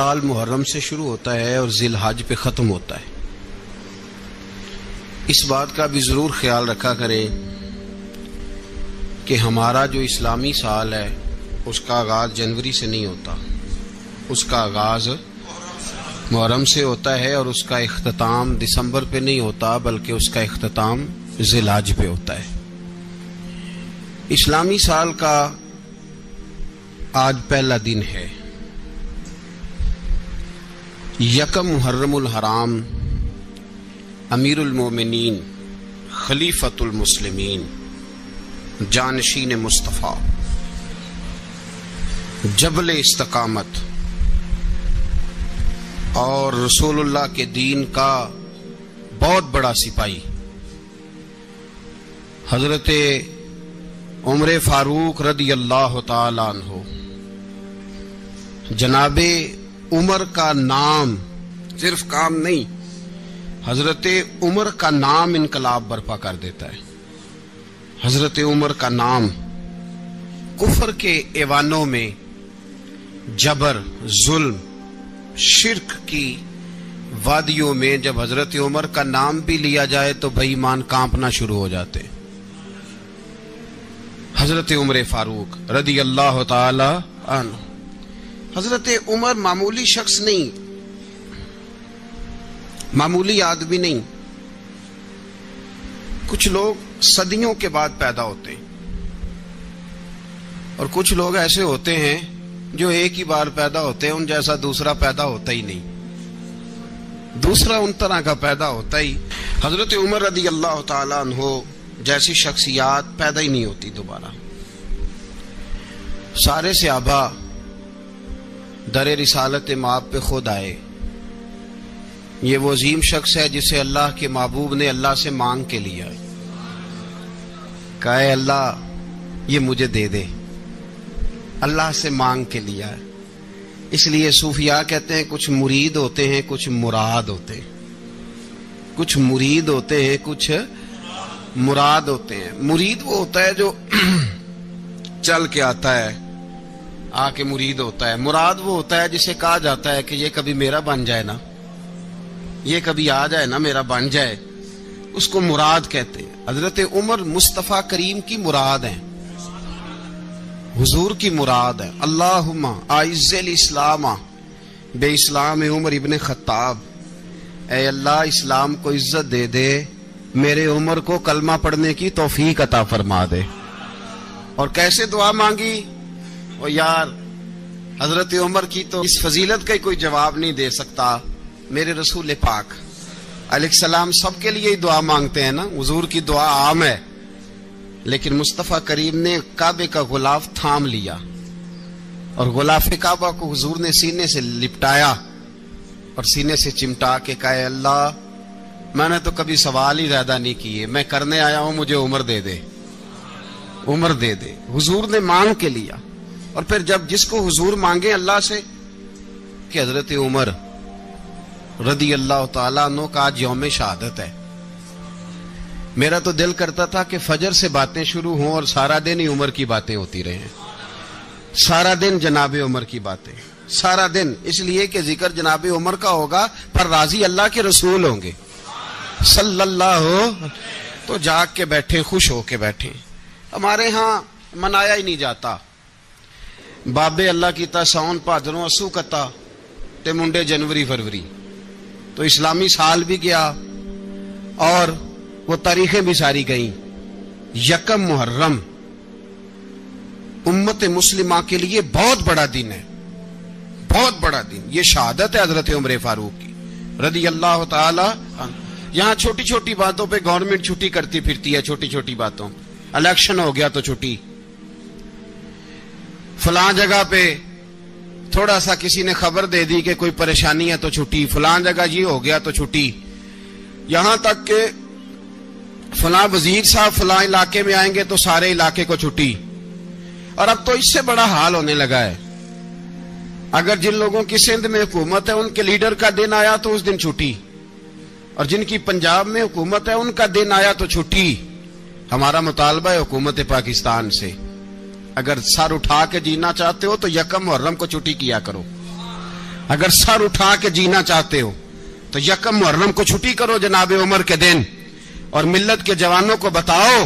سال محرم سے شروع ہوتا ہے اور ذی الحج پہ ختم ہوتا ہے۔ اس بات کا بھی ضرور خیال رکھا کریں کہ ہمارا جو اسلامی سال ہے اس کا آغاز جنوری سے نہیں ہوتا، اس کا آغاز محرم سے ہوتا ہے اور اس کا اختتام دسمبر پہ نہیں ہوتا بلکہ اس کا اختتام ذی الحج پہ ہوتا ہے۔ اسلامی سال کا آج پہلا دن ہے، یکم محرم الحرام، امیر المومنین خلیفۃ المسلمین جانشین مصطفیٰ جبل استقامت اور رسول اللہ کے دین کا بہت بڑا سپاہی حضرت عمر فاروق رضی اللہ تعالی عنہ، جناب عمر کا نام صرف کام نہیں، حضرت عمر کا نام انقلاب برپا کر دیتا ہے۔ حضرت عمر کا نام کفر کے ایوانوں میں جبر، ظلم، شرک کی وادیوں میں جب حضرت عمر کا نام بھی لیا جائے تو بے ایمان کانپنا شروع ہو جاتے۔ حضرت عمر فاروق رضی اللہ تعالی عنہ، حضرت عمر معمولی شخص نہیں، معمولی آدمی نہیں۔ کچھ لوگ صدیوں کے بعد پیدا ہوتے ہیں اور کچھ لوگ ایسے ہوتے ہیں جو ایک ہی بار پیدا ہوتے ہیں، ان جیسا دوسرا پیدا ہوتا ہی نہیں، دوسرا ان طرح کا پیدا ہوتا ہی۔ حضرت عمر رضی اللہ تعالی عنہ جیسی شخصیات پیدا ہی نہیں ہوتی دوبارہ۔ سارے صحابہ در رسالت مآب پہ خود آئے۔ یہ وہ عظیم شخص ہے جسے اللہ کے محبوب نے اللہ سے مانگ کے لیا، کہا اے اللہ یہ مجھے دے دے، اللہ سے مانگ کے لیا ہے۔ اس لیے صوفیاء کہتے ہیں کچھ مرید ہوتے ہیں کچھ مراد ہوتے ہیں، کچھ مرید ہوتے ہیں کچھ مراد ہوتے ہیں۔ مرید وہ ہوتا ہے جو چل کے آتا ہے، آ کے مرید ہوتا ہے۔ مراد وہ ہوتا ہے جسے کہا جاتا ہے کہ یہ کبھی میرا بن جائے نا، یہ کبھی آ جائے نا، میرا بن جائے، اس کو مراد کہتے ہیں۔ حضرت عمر مصطفیٰ کریم کی مراد ہیں، حضور کی مراد ہے۔ اللہم اعز الاسلام بے اسلام عمر ابن خطاب، اے اللہ اسلام کو عزت دے دے، میرے عمر کو کلمہ پڑھنے کی توفیق عطا فرما دے۔ اور کیسے دعا مانگی؟ او یار حضرت عمر کی تو اس فضیلت کا کوئی جواب نہیں دے سکتا، میرے رسول پاک علیہ السلام سب کے لیے ہی دعا مانگتے ہیں نا، حضور کی دعا عام ہے، لیکن مصطفیٰ کریم نے کعبے کا غلاف تھام لیا اور غلاف کعبہ کو حضور نے سینے سے لپٹایا اور سینے سے چمٹا کے کہا اے اللہ میں نے تو کبھی سوال ہی زیادہ نہیں کیے، میں کرنے آیا ہوں، مجھے عمر دے دے، عمر دے دے۔ حضور نے مانگ کے لیا۔ اور پھر جب جس کو حضور مانگے اللہ سے کہ حضرت عمر رضی اللہ تعالیٰ عنہ کا آج یوم شہادت ہے، میرا تو دل کرتا تھا کہ فجر سے باتیں شروع ہوں اور سارا دن ہی عمر کی باتیں ہوتی رہیں، سارا دن جناب عمر کی باتیں، سارا دن، اس لیے کہ ذکر جناب عمر کا ہوگا پر راضی اللہ کے رسول ہوں گے صلی اللہ، تو جاگ کے بیٹھے، خوش ہو کے بیٹھے۔ ہمارے ہاں منایا ہی نہیں جاتا، بابے اللہ کی تا ساؤن بھادروں اسو کتا تے منڈے جنوری فروری، تو اسلامی سال بھی گیا اور وہ تاریخیں بھی ساری گئیں۔ یکم محرم امت مسلمہ کے لیے بہت بڑا دن ہے، بہت بڑا دن، یہ شہادت ہے حضرت عمر فاروق کی رضی اللہ تعالی عنہ۔ یہاں چھوٹی چھوٹی باتوں پہ گورنمنٹ چھٹی کرتی پھرتی ہے، چھوٹی چھوٹی باتوں، الیکشن ہو گیا تو چھٹی، فلاں جگہ پہ تھوڑا سا کسی نے خبر دے دی کہ کوئی پریشانی ہے تو چھٹی، فلاں جگہ یہ ہو گیا تو چھٹی، یہاں تک کہ فلاں وزیر صاحب فلاں علاقے میں آئیں گے تو سارے علاقے کو چھٹی۔ اور اب تو اس سے بڑا حال ہونے لگا ہے، اگر جن لوگوں کی سندھ میں حکومت ہے ان کے لیڈر کا دن آیا تو اس دن چھٹی، اور جن کی پنجاب میں حکومت ہے ان کا دن آیا تو چھٹی۔ ہمارا مطالبہ ہے حکومت پاکستان سے، اگر سر اٹھا کے جینا چاہتے ہو تو یکم محرم کو چھٹی کیا کرو، اگر سر اٹھا کے جینا چاہتے ہو تو یکم محرم کو چھٹی کرو جناب عمر کے دن، اور ملت کے جوانوں کو بتاؤ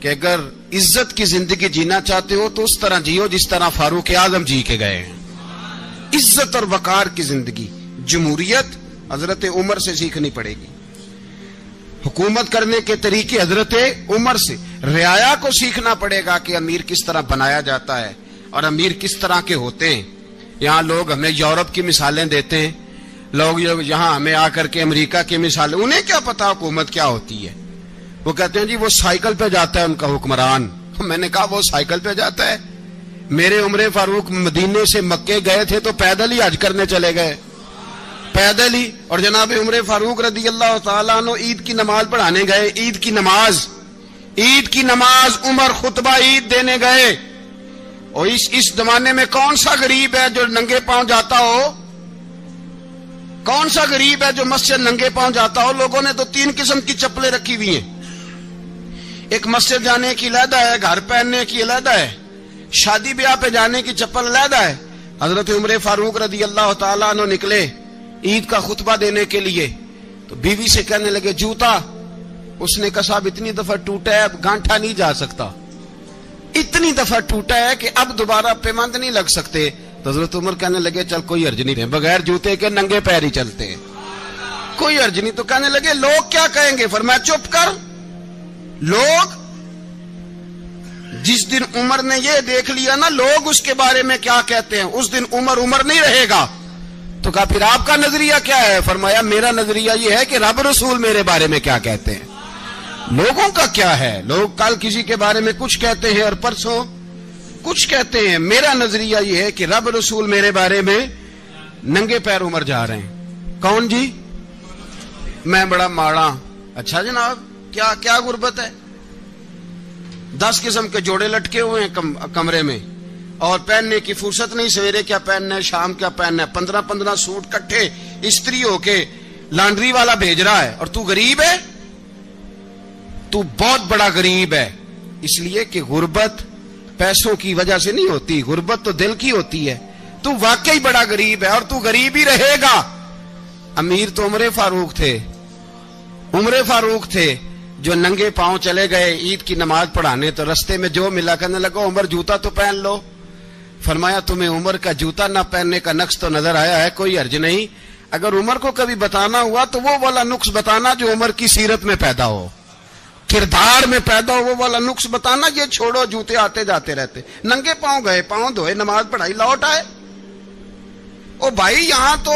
کہ اگر عزت کی زندگی جینا چاہتے ہو تو اس طرح جیو جس طرح فاروق اعظم جی کے گئے ہیں۔ عزت اور وقار کی زندگی، جمہوریت حضرت عمر سے سیکھنی پڑے گی، حکومت کرنے کے طریقے حضرت عمر سے، رعایا کو سیکھنا پڑے گا کہ امیر کس طرح بنایا جاتا ہے اور امیر کس طرح کے ہوتے ہیں۔ یہاں لوگ ہمیں یورپ کی مثالیں دیتے ہیں، لوگ یہاں ہمیں آ کر کے امریکہ کی مثالیں، انہیں کیا پتا حکومت کیا ہوتی ہے؟ وہ کہتے ہیں جی وہ سائیکل پہ جاتا ہے ان کا حکمران۔ میں نے کہا وہ سائیکل پہ جاتا ہے؟ میرے عمر فاروق مدینے سے مکے گئے تھے تو پیدل ہی حج کرنے چلے گئے، پیدل ہی۔ اور جناب عمر فاروق رضی اللہ تعالیٰ عنہ عید کی نماز پڑھانے گئے، عید کی نماز عمر خطبہ عید دینے گئے۔ اور اس زمانے میں کون سا غریب ہے جو ننگے پاؤں جاتا ہو؟ کون سا غریب ہے جو مسجد ننگے پاؤں جاتا ہو؟ لوگوں نے تو 3 قسم کی چپلیں رکھی ہوئی ہیں، ایک مسجد جانے کی علیحدہ ہے، گھر پہننے کی علیحدہ ہے، شادی بیاہ پہ جانے کی چپل علیحدہ ہے۔ حضرت عمر فاروق رضی اللہ تعالیٰ عنہ نکلے عید کا خطبہ دینے کے لیے تو بیوی سے کہنے لگے جوتا، اس نے کہا صاحب اتنی دفعہ ٹوٹا ہے اب گانٹھا نہیں جا سکتا، اتنی دفعہ ٹوٹا ہے کہ اب دوبارہ پیمند نہیں لگ سکتے۔ تو حضرت عمر کہنے لگے چل کوئی حرج نہیں، بغیر جوتے کے ننگے پیر ہی چلتے ہیں، کوئی حرج نہیں۔ تو کہنے لگے لوگ کیا کہیں گے؟ فرمایا چپ کر، لوگ جس دن عمر نے یہ دیکھ لیا نا لوگ اس کے بارے میں کیا کہتے ہیں، اس دن عمر نہیں رہے گا۔ تو کہا پھر آپ کا نظریہ کیا ہے؟ فرمایا میرا نظریہ یہ ہے کہ رب رسول میرے بارے میں کیا کہتے ہیں، لوگوں کا کیا ہے؟ لوگ کل کسی کے بارے میں کچھ کہتے ہیں اور پرسوں کچھ کہتے ہیں، میرا نظریہ یہ ہے کہ رب رسول میرے بارے میں ننگے پیر عمر جا رہے ہیں۔ کون جی؟ میں بڑا ماڑا۔ اچھا جناب کیا غربت ہے؟ 10 قسم کے جوڑے لٹکے ہوئے ہیں کمرے میں اور پہننے کی فرصت نہیں، سویرے کیا پہننا ہے، شام کیا پہننا ہے، 15 سوٹ کٹھے استری ہو کے لانڈری والا بھیج رہا ہے، اور تو غریب ہے، تو بہت بڑا غریب ہے۔ اس لیے کہ غربت پیسوں کی وجہ سے نہیں ہوتی، غربت تو دل کی ہوتی ہے۔ تو واقعی بڑا غریب ہے اور تو غریب ہی رہے گا۔ امیر تو عمر فاروق تھے جو ننگے پاؤں چلے گئے عید کی نماز پڑھانے، تو رستے میں جو ملا کہنے لگا عمر جوتا تو پہن لو۔ فرمایا تمہیں عمر کا جوتا نہ پہننے کا نقص تو نظر آیا ہے، کوئی حرج نہیں، اگر عمر کو کبھی بتانا ہوا تو وہ والا نقص بتانا جو عمر کی سیرت میں پیدا ہو، کردار میں پیدا ہو، وہ والا نقص بتانا، یہ چھوڑو جوتے آتے جاتے رہتے۔ ننگے پاؤں گئے، پاؤں دھوئے، نماز پڑھائی، لوٹ آئے۔ او بھائی یہاں تو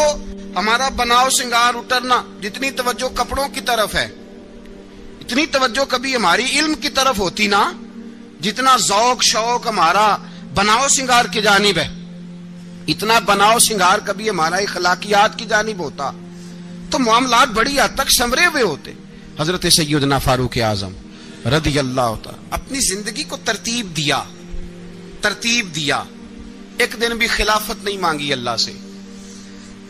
ہمارا بناؤ سنگار اترنا، جتنی توجہ کپڑوں کی طرف ہے اتنی توجہ کبھی ہماری علم کی طرف ہوتی نا، جتنا ذوق شوق ہمارا بناؤ سنگار کی جانب ہے، اتنا بناؤ سنگار کبھی ہمارا اخلاقیات کی جانب ہوتا تو معاملات بڑی حد تک سنورے ہوئے ہوتے۔ حضرت سیدنا فاروق اعظم رضی اللہ تعالی اپنی زندگی کو ترتیب دیا، ایک دن بھی خلافت نہیں مانگی اللہ سے۔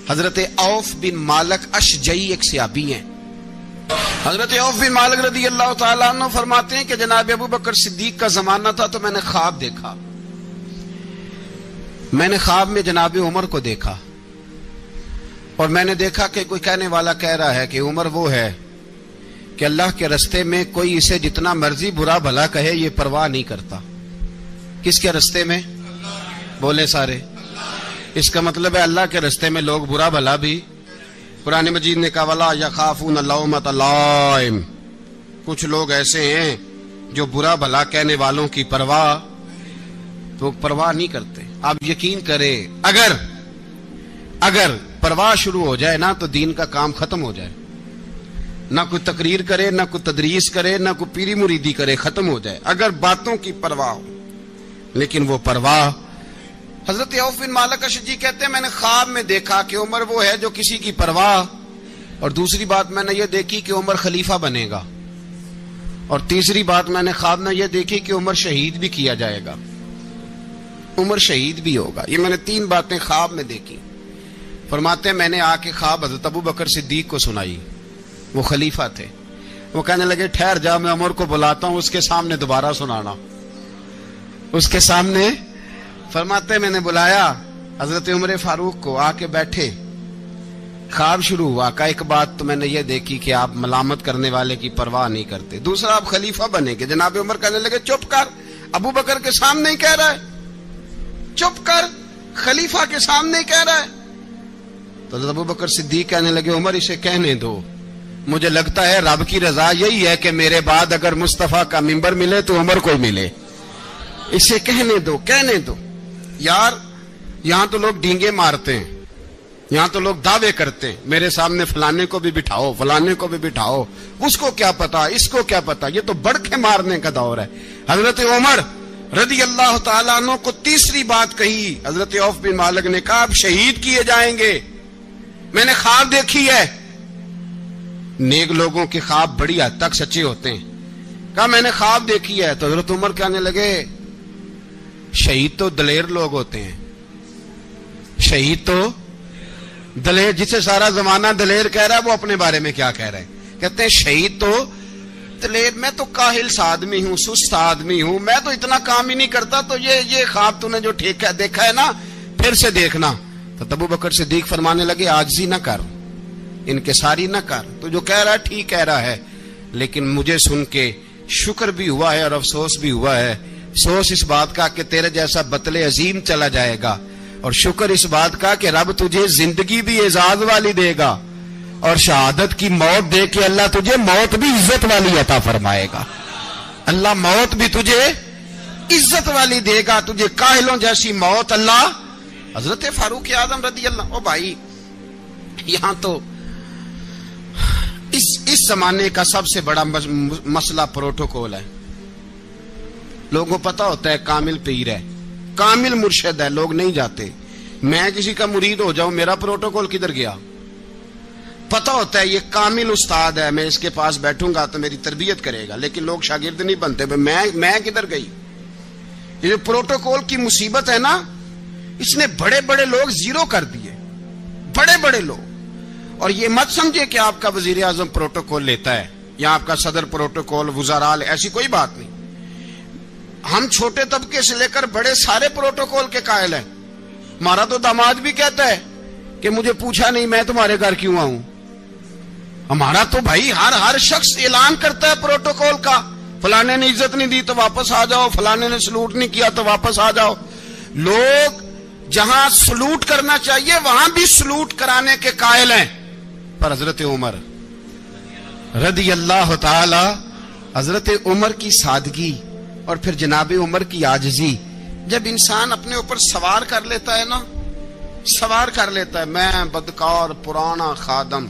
حضرت عوف بن مالک اشجعی ایک صحابی ہیں، حضرت عوف بن مالک رضی اللہ تعالیٰ عنہ فرماتے ہیں کہ جناب ابو بکر صدیق کا زمانہ تھا تو میں نے خواب دیکھا، میں نے خواب میں جناب عمر کو دیکھا، اور میں نے دیکھا کہ کوئی کہنے والا کہہ رہا ہے کہ عمر وہ ہے کہ اللہ کے رستے میں کوئی اسے جتنا مرضی برا بھلا کہے یہ پرواہ نہیں کرتا۔ کس کے رستے میں؟ بولے سارے۔ اس کا مطلب ہے اللہ کے رستے میں لوگ برا بھلا بھی، قرآن مجید نے کہا وَلَا يَخَافُونَ لَوْمَةَ لَائِمٍ، کچھ لوگ ایسے ہیں جو برا بھلا کہنے والوں کی پرواہ نہیں کرتے۔ آپ یقین کریں اگر پرواہ شروع ہو جائے نا تو دین کا کام ختم ہو جائے، نہ کوئی تقریر کرے، نہ کوئی تدریس کرے، نہ کوئی پیری مریدی کرے، ختم ہو جائے اگر باتوں کی پرواہ ہو۔ لیکن وہ پرواہ، حضرت عوف بن مالک اشجعی کہتے ہیں میں نے خواب میں دیکھا کہ عمر وہ ہے جو کسی کی پرواہ، اور دوسری بات میں نے یہ دیکھی کہ عمر خلیفہ بنے گا، اور تیسری بات میں نے خواب میں یہ دیکھی کہ عمر شہید بھی کیا جائے گا، عمر شہید بھی ہوگا۔ یہ میں نے 3 باتیں خواب میں دیکھی۔ فرماتے ہیں میں نے آ کے خواب حضرت ابو بکر صدیق کو سنائی، وہ خلیفہ تھے، وہ کہنے لگے ٹھہر جا میں عمر کو بلاتا ہوں، اس کے سامنے دوبارہ سنانا، اس کے سامنے۔ فرماتے ہیں میں نے بلایا، حضرت عمر فاروق کو آ کے بیٹھے، خواب شروع ہوا کہ ایک بات تو میں نے یہ دیکھی کہ آپ ملامت کرنے والے کی پرواہ نہیں کرتے، دوسرا آپ خلیفہ بنے گے۔ جناب عمر کہنے لگے چپ کر، ابو بکر کے سامنے ہی کہہ رہا ہے، چپ کر، خلیفہ کے سامنے ہی کہہ رہا ہے۔ تو حضرت ابو بکر صدیق کہنے لگے عمر اسے کہنے دو، مجھے لگتا ہے رب کی رضا یہی ہے کہ میرے بعد اگر مصطفیٰ کا منبر ملے تو عمر کو ملے، اسے کہنے دو، کہنے دو۔ یار یہاں تو لوگ ڈینگے مارتے ہیں، یہاں تو لوگ دعوے کرتے ہیں، میرے سامنے فلانے کو بھی بٹھاؤ، فلانے کو بھی بٹھاؤ، اس کو کیا پتا، اس کو کیا پتا، یہ تو بڑکے مارنے کا دور ہے۔ حضرت عمر رضی اللہ تعالیٰ عنہ کو تیسری بات کہی، حضرت عوف بن مالک نے کہا آپ شہید کیے جائیں گے، میں نے خواب دیکھی ہے۔ نیک لوگوں کے خواب بڑی حد تک سچے ہوتے ہیں، کہا میں نے خواب دیکھی ہے۔ تو حضرت عمر کہنے لگے شہید تو دلیر لوگ ہوتے ہیں، شہید تو دلیر، جسے سارا زمانہ دلیر کہہ رہا ہے وہ اپنے بارے میں کیا کہہ رہے ہیں، کہتے ہیں شہید تو دلیر، میں تو کاہل سا آدمی ہوں، سست آدمی ہوں، میں تو اتنا کام ہی نہیں کرتا، تو یہ خواب تو نے جو دیکھا ہے نا پھر سے دیکھنا۔ تو ابو بکر صدیق فرمانے لگے عاجزی نہ کر، انکساری نہ کر، تو جو کہہ رہا ہے ٹھیک کہہ رہا ہے، لیکن مجھے سن کے شکر بھی ہوا ہے اور افسوس بھی ہوا ہے۔ افسوس اس بات کا کہ تیرے جیسا بطل عظیم چلا جائے گا، اور شکر اس بات کا کہ رب تجھے زندگی بھی اعزاز والی دے گا، اور شہادت کی موت دے کے اللہ تجھے موت بھی عزت والی عطا فرمائے گا، اللہ موت بھی تجھے عزت والی دے گا، تجھے کاہلوں جیسی موت اللہ۔ حضرت فاروق اعظم رضی اللہ، او بھائی یہاں تو اس زمانے کا سب سے بڑا مسئلہ پروٹوکول ہے۔ لوگوں کو پتا ہوتا ہے کامل پیر ہے، کامل مرشد ہے، لوگ نہیں جاتے۔ میں کسی کا مرید ہو جاؤں، میرا پروٹوکول کدھر گیا؟ پتا ہوتا ہے یہ کامل استاد ہے، میں اس کے پاس بیٹھوں گا تو میری تربیت کرے گا، لیکن لوگ شاگرد نہیں بنتے، میں کدھر گئی؟ یہ جو پروٹوکول کی مصیبت ہے نا، اس نے بڑے بڑے لوگ زیرو کر دیے، بڑے بڑے لوگ۔ اور یہ مت سمجھے کہ آپ کا وزیر اعظم پروٹوکول لیتا ہے یا آپ کا صدر پروٹوکول، وزراء، ایسی کوئی بات نہیں۔ ہم چھوٹے طبقے سے لے کر بڑے سارے پروٹوکول کے قائل ہیں۔ ہمارا تو داماد بھی کہتا ہے کہ مجھے پوچھا نہیں میں تمہارے گھر کیوں آؤں۔ ہمارا تو بھائی ہر شخص اعلان کرتا ہے پروٹوکول کا، فلانے نے عزت نہیں دی تو واپس آ جاؤ، فلانے نے سلوٹ نہیں کیا تو واپس آ جاؤ۔ لوگ جہاں سلوٹ کرنا چاہیے وہاں بھی سلوٹ کرانے کے قائل ہیں، پر حضرت عمر رضی اللہ تعالی، حضرت عمر کی سادگی اور پھر جناب عمر کی عاجزی، جب انسان اپنے اوپر سوار کر لیتا ہے نا، سوار کر لیتا ہے، میں بدکار پرانا خادم،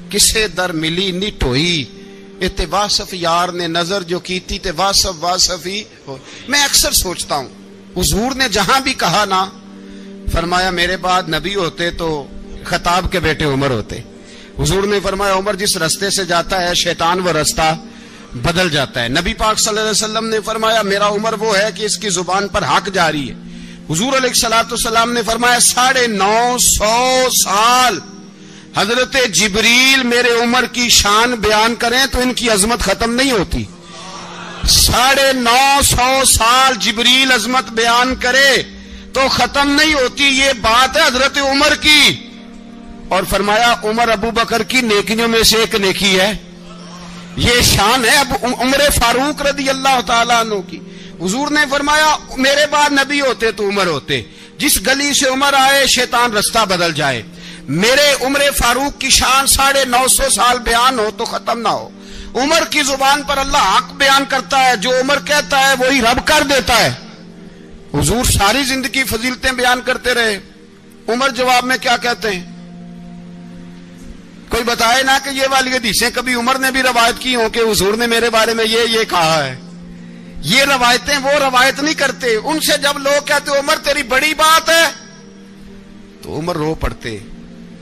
کسے در ملی نی ٹوئی، اتے واصف یار نے نظر جو کیتی تے واصف ہی ہو۔ میں اکثر سوچتا ہوں حضور نے جہاں بھی کہا نا، فرمایا میرے بعد نبی ہوتے تو خطاب کے بیٹے عمر ہوتے۔ حضور نے فرمایا عمر جس رستے سے جاتا ہے شیطان وہ رستہ بدل جاتا ہے۔ نبی پاک صلی اللہ علیہ وسلم نے فرمایا میرا عمر وہ ہے کہ اس کی زبان پر حق جاری ہے۔ حضور علیہ الصلوۃ والسلام نے فرمایا 950 سال حضرت جبریل میرے عمر کی شان بیان کریں تو ان کی عظمت ختم نہیں ہوتی۔ 950 سال جبریل عظمت بیان کرے تو ختم نہیں ہوتی۔ یہ بات ہے حضرت عمر کی، اور فرمایا عمر ابو بکر کی نیکیوں میں سے ایک نیکی ہے، یہ شان ہے اب عمر فاروق رضی اللہ تعالیٰ عنہ کی۔ حضور نے فرمایا میرے بعد نبی ہوتے تو عمر ہوتے، جس گلی سے عمر آئے شیطان رستہ بدل جائے۔ میرے عمر فاروق کی شان 950 سال بیان ہو تو ختم نہ ہو۔ عمر کی زبان پر اللہ حق بیان کرتا ہے، جو عمر کہتا ہے وہی رب کر دیتا ہے۔ حضور ساری زندگی فضیلتیں بیان کرتے رہے، عمر جواب میں کیا کہتے ہیں؟ کوئی بتائے نا کہ یہ والی حدیثیں کبھی عمر نے بھی روایت کی ہوں کہ حضور نے میرے بارے میں یہ کہا ہے۔ یہ روایتیں وہ روایت نہیں کرتے، ان سے جب لوگ کہتے عمر تیری بڑی بات ہے تو عمر رو پڑتے،